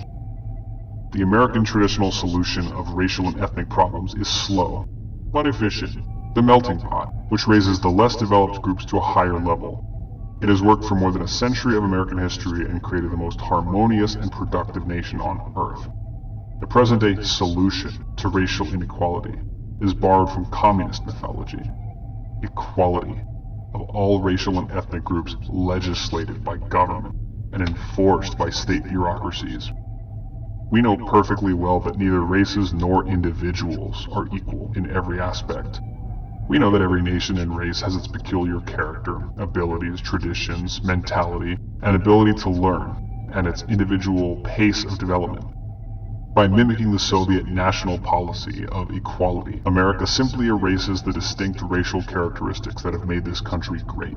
The American traditional solution of racial and ethnic problems is slow, but efficient. The melting pot, which raises the less developed groups to a higher level. It has worked for more than a century of American history and created the most harmonious and productive nation on Earth. The present-day solution to racial inequality is borrowed from communist mythology. Equality of all racial and ethnic groups legislated by government and enforced by state bureaucracies. We know perfectly well that neither races nor individuals are equal in every aspect. We know that every nation and race has its peculiar character, abilities, traditions, mentality, and ability to learn, and its individual pace of development. By mimicking the Soviet national policy of equality, America simply erases the distinct racial characteristics that have made this country great.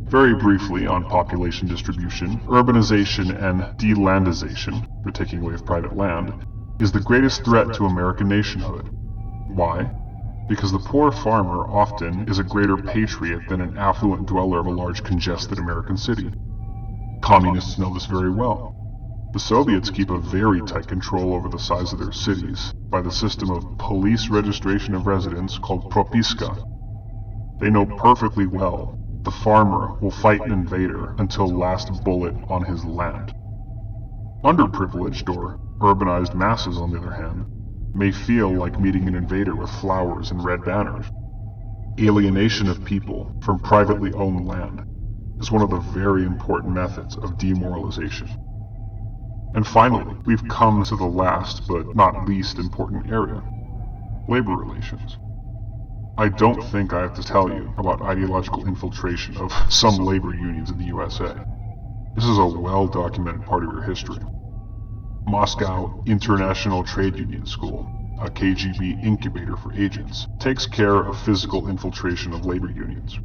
Very briefly on population distribution, urbanization and delandization, the taking away of private land, is the greatest threat to American nationhood. Why? Because the poor farmer often is a greater patriot than an affluent dweller of a large congested American city. Communists know this very well. The Soviets keep a very tight control over the size of their cities by the system of police registration of residents called propiska. They know perfectly well the farmer will fight an invader until last bullet on his land. Underprivileged or urbanized masses, on the other hand, may feel like meeting an invader with flowers and red banners. Alienation of people from privately owned land is one of the very important methods of demoralization. And finally, we've come to the last but not least important area: labor relations. I don't think I have to tell you about ideological infiltration of some labor unions in the USA. This is a well-documented part of your history. Moscow International Trade Union School, a KGB incubator for agents, takes care of physical infiltration of labor unions.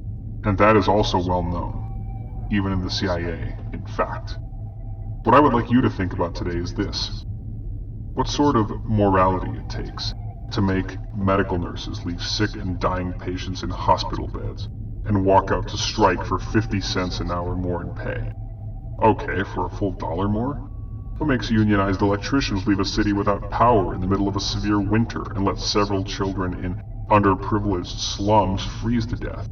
And that is also well known, even in the CIA, in fact. What I would like you to think about today is this: what sort of morality it takes to make medical nurses leave sick and dying patients in hospital beds and walk out to strike for 50 cents an hour more in pay. Okay, for a full $1 more? What makes unionized electricians leave a city without power in the middle of a severe winter and let several children in underprivileged slums freeze to death?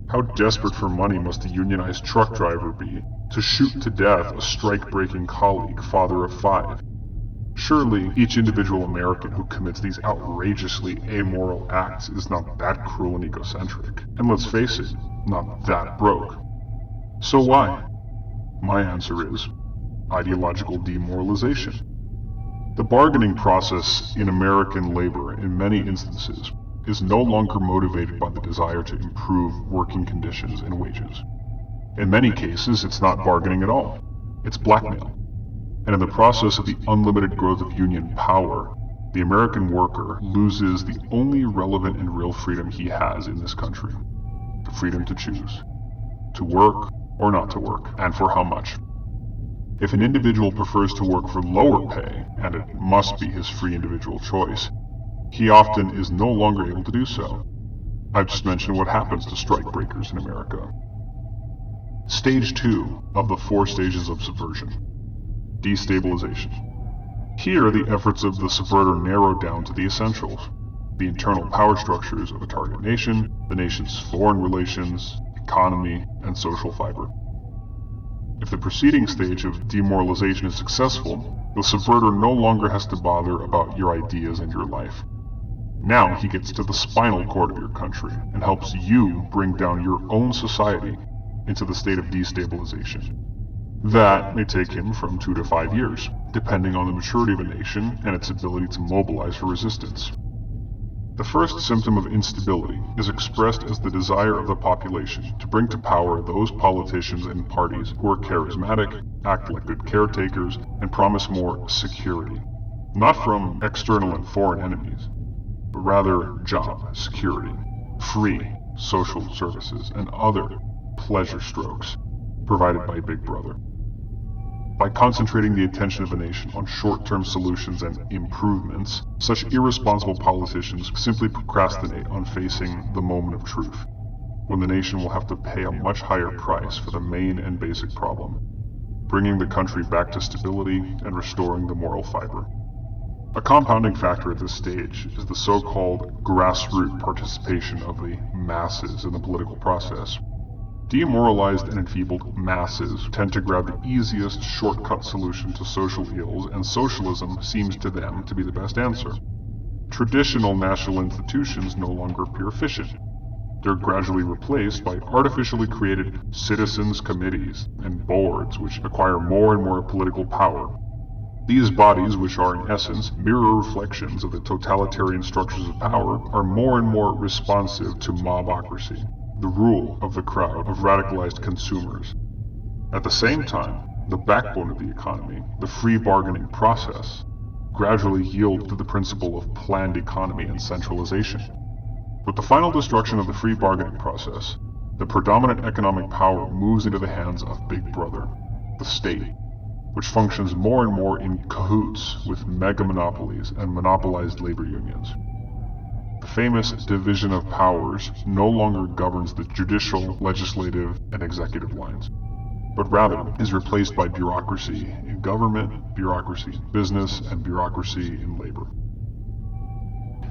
How desperate for money must a unionized truck driver be to shoot to death a strike-breaking colleague, father of 5? Surely, each individual American who commits these outrageously amoral acts is not that cruel and egocentric, and let's face it, not that broke. So why? My answer is ideological demoralization. The bargaining process in American labor, in many instances, is no longer motivated by the desire to improve working conditions and wages. In many cases, it's not bargaining at all. It's blackmail. And in the process of the unlimited growth of union power, the American worker loses the only relevant and real freedom he has in this country: the freedom to choose. to work or not to work, and for how much. If an individual prefers to work for lower pay, and it must be his free individual choice, he often is no longer able to do so. I've just mentioned what happens to strikebreakers in America. Stage 2 of the 4 stages of subversion: destabilization. Here, the efforts of the subverter narrow down to the essentials: the internal power structures of a target nation, the nation's foreign relations, economy, and social fiber. If the preceding stage of demoralization is successful, the subverter no longer has to bother about your ideas and your life. Now he gets to the spinal cord of your country and helps you bring down your own society into the state of destabilization. That may take him from 2 to 5 years, depending on the maturity of a nation and its ability to mobilize for resistance. The first symptom of instability is expressed as the desire of the population to bring to power those politicians and parties who are charismatic, act like good caretakers, and promise more security. Not from external and foreign enemies, but rather job security, free social services, and other pleasure strokes provided by Big Brother. By concentrating the attention of a nation on short-term solutions and improvements, such irresponsible politicians simply procrastinate on facing the moment of truth, when the nation will have to pay a much higher price for the main and basic problem: bringing the country back to stability and restoring the moral fiber. A compounding factor at this stage is the so-called grassroots participation of the masses in the political process. Demoralized and enfeebled masses tend to grab the easiest shortcut solution to social ills, and socialism seems to them to be the best answer. Traditional national institutions no longer appear efficient. They're gradually replaced by artificially created citizens' committees and boards which acquire more and more political power. These bodies, which are in essence mirror reflections of the totalitarian structures of power, are more and more responsive to mobocracy, the rule of the crowd of radicalized consumers. At the same time, the backbone of the economy, the free bargaining process, gradually yield to the principle of planned economy and centralization. With the final destruction of the free bargaining process, the predominant economic power moves into the hands of Big Brother, the state, which functions more and more in cahoots with mega monopolies and monopolized labor unions. The famous division of powers no longer governs the judicial, legislative, and executive lines, but rather is replaced by bureaucracy in government, bureaucracy in business, and bureaucracy in labor.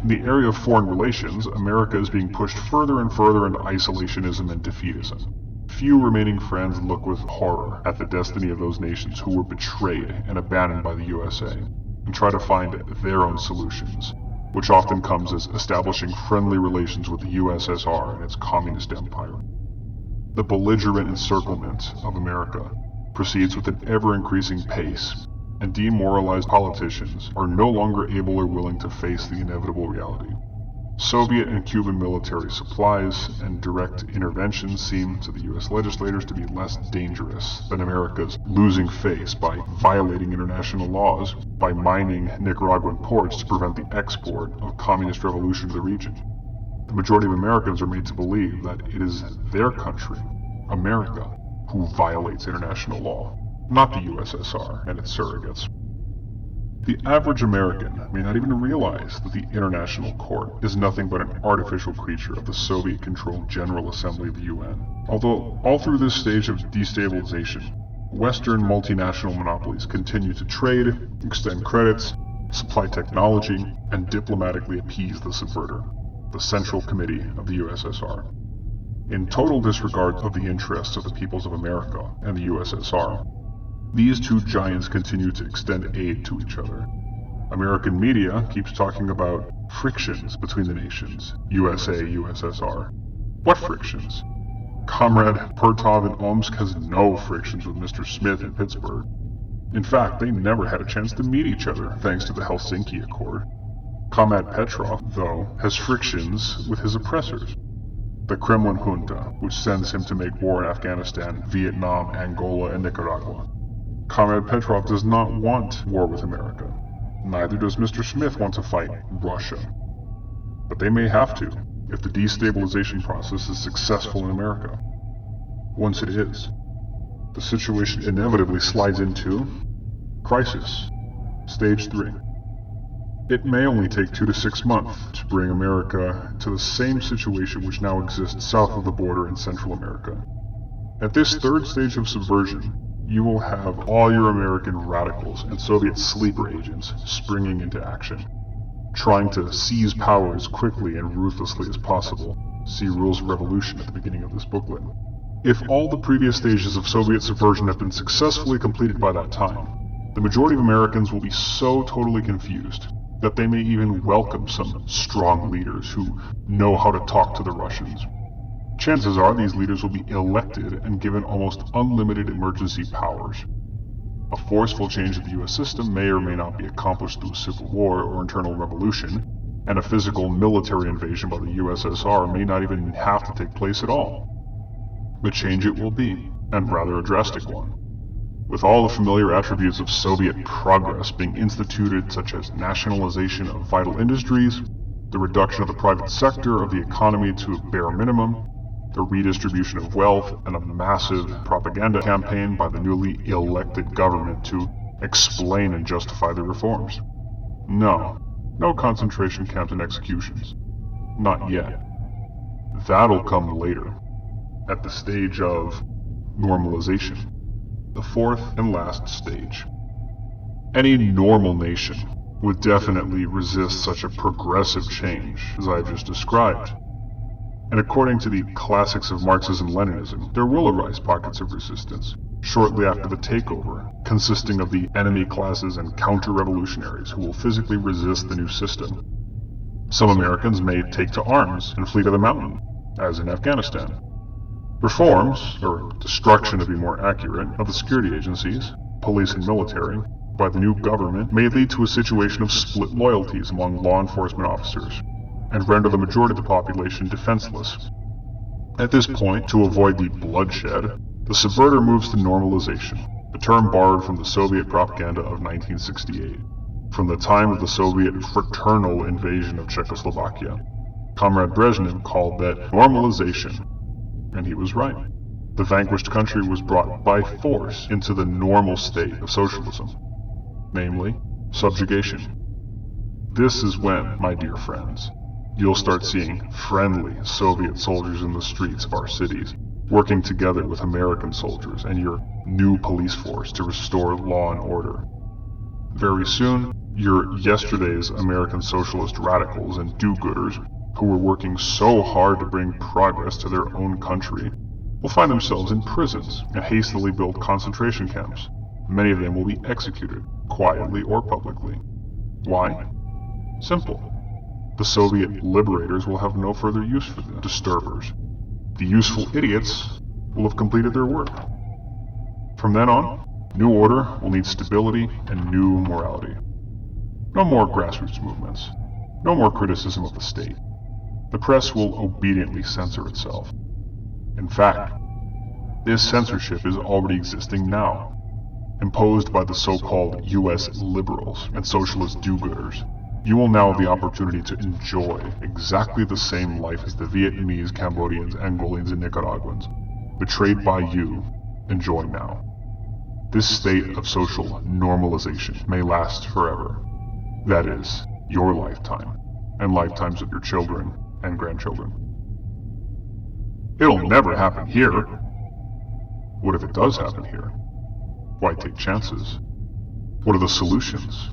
In the area of foreign relations, America is being pushed further and further into isolationism and defeatism. Few remaining friends look with horror at the destiny of those nations who were betrayed and abandoned by the USA, and try to find their own solutions, which often comes as establishing friendly relations with the USSR and its communist empire. The belligerent encirclement of America proceeds with an ever-increasing pace, and demoralized politicians are no longer able or willing to face the inevitable reality. Soviet and Cuban military supplies and direct interventions seem to the US legislators to be less dangerous than America's losing face by violating international laws, by mining Nicaraguan ports to prevent the export of communist revolution to the region. The majority of Americans are made to believe that it is their country, America, who violates international law, not the USSR and its surrogates. The average American may not even realize that the International Court is nothing but an artificial creature of the Soviet-controlled General Assembly of the UN. Although, all through this stage of destabilization, Western multinational monopolies continue to trade, extend credits, supply technology, and diplomatically appease the subverter, the Central Committee of the USSR. In total disregard of the interests of the peoples of America and the USSR, these two giants continue to extend aid to each other. American media keeps talking about frictions between the nations, USA, USSR. What frictions? Comrade Pertov in Omsk has no frictions with Mr. Smith in Pittsburgh. In fact, they never had a chance to meet each other, thanks to the Helsinki Accord. Comrade Petrov, though, has frictions with his oppressors. The Kremlin junta, which sends him to make war in Afghanistan, Vietnam, Angola, and Nicaragua. Comrade Petrov does not want war with America. Neither does Mr. Smith want to fight Russia. But they may have to, if the destabilization process is successful in America. Once it is, the situation inevitably slides into crisis, stage 3. It may only take 2 to 6 months to bring America to the same situation which now exists south of the border in Central America. At this third stage of subversion, you will have all your American radicals and Soviet sleeper agents springing into action, trying to seize power as quickly and ruthlessly as possible. See Rules of Revolution at the beginning of this booklet. If all the previous stages of Soviet subversion have been successfully completed by that time, the majority of Americans will be so totally confused that they may even welcome some strong leaders who know how to talk to the Russians. Chances are these leaders will be elected and given almost unlimited emergency powers. A forceful change of the US system may or may not be accomplished through a civil war or internal revolution, and a physical military invasion by the USSR may not even have to take place at all. But change it will be, and rather a drastic one, with all the familiar attributes of Soviet progress being instituted, such as nationalization of vital industries, the reduction of the private sector of the economy to a bare minimum, the redistribution of wealth, and a massive propaganda campaign by the newly elected government to explain and justify the reforms. No concentration camps and executions. Not yet. That'll come later, at the stage of normalization, the fourth and last stage. Any normal nation would definitely resist such a progressive change as I have just described. And according to the classics of Marxism-Leninism, there will arise pockets of resistance shortly after the takeover, consisting of the enemy classes and counter-revolutionaries who will physically resist the new system. Some Americans may take to arms and flee to the mountain, as in Afghanistan. Reforms, or destruction to be more accurate, of the security agencies, police and military, by the new government may lead to a situation of split loyalties among law enforcement officers, and render the majority of the population defenseless. At this point, to avoid the bloodshed, the subverter moves to normalization, a term borrowed from the Soviet propaganda of 1968, from the time of the Soviet fraternal invasion of Czechoslovakia. Comrade Bezmenov called that normalization, and he was right. The vanquished country was brought by force into the normal state of socialism, namely, subjugation. This is when, my dear friends, you'll start seeing friendly Soviet soldiers in the streets of our cities, working together with American soldiers and your new police force to restore law and order. Very soon, your yesterday's American socialist radicals and do-gooders, who were working so hard to bring progress to their own country, will find themselves in prisons and hastily built concentration camps. Many of them will be executed, quietly or publicly. Why? Simple. The Soviet liberators will have no further use for the disturbers. The useful idiots will have completed their work. From then on, new order will need stability and new morality. No more grassroots movements. No more criticism of the state. The press will obediently censor itself. In fact, this censorship is already existing now, imposed by the so-called US liberals and socialist do-gooders. You will now have the opportunity to enjoy exactly the same life as the Vietnamese, Cambodians, Angolans, and Nicaraguans, betrayed by you, enjoy now. This state of social normalization may last forever. That is, your lifetime, and lifetimes of your children and grandchildren. It'll never happen here. What if it does happen here? Why take chances? What are the solutions?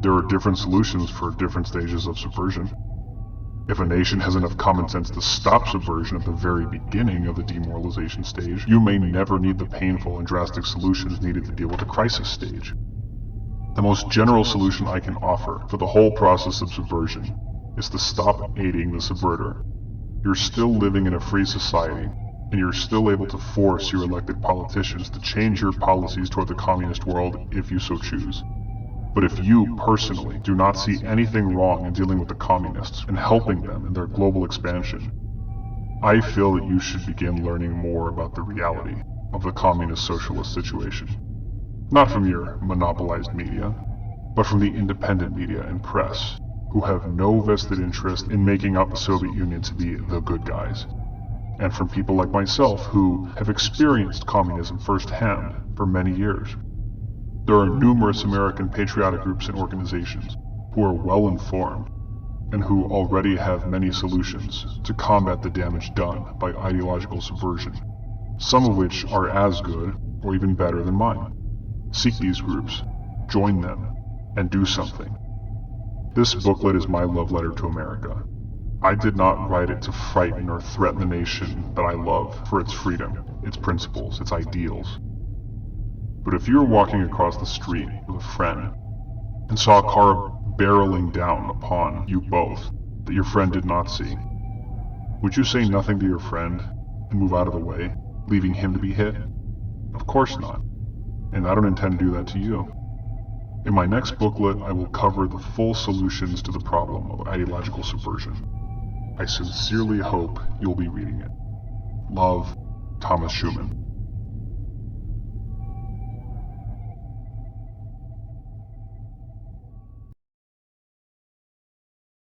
There are different solutions for different stages of subversion. If a nation has enough common sense to stop subversion at the very beginning of the demoralization stage, you may never need the painful and drastic solutions needed to deal with the crisis stage. The most general solution I can offer for the whole process of subversion is to stop aiding the subverter. You're still living in a free society, and you're still able to force your elected politicians to change your policies toward the communist world if you so choose. But if you, personally, do not see anything wrong in dealing with the communists and helping them in their global expansion, I feel that you should begin learning more about the reality of the communist socialist situation. Not from your monopolized media, but from the independent media and press, who have no vested interest in making out the Soviet Union to be the good guys. and from people like myself who have experienced communism firsthand for many years. There are numerous American patriotic groups and organizations who are well informed and who already have many solutions to combat the damage done by ideological subversion, some of which are as good or even better than mine. Seek these groups, join them, and do something. This booklet is my love letter to America. I did not write it to frighten or threaten the nation that I love for its freedom, its principles, its ideals. But if you were walking across the street with a friend and saw a car barreling down upon you both that your friend did not see, would you say nothing to your friend and move out of the way, leaving him to be hit? Of course not. And I don't intend to do that to you. In my next booklet, I will cover the full solutions to the problem of ideological subversion. I sincerely hope you'll be reading it. Love, Thomas Schuman.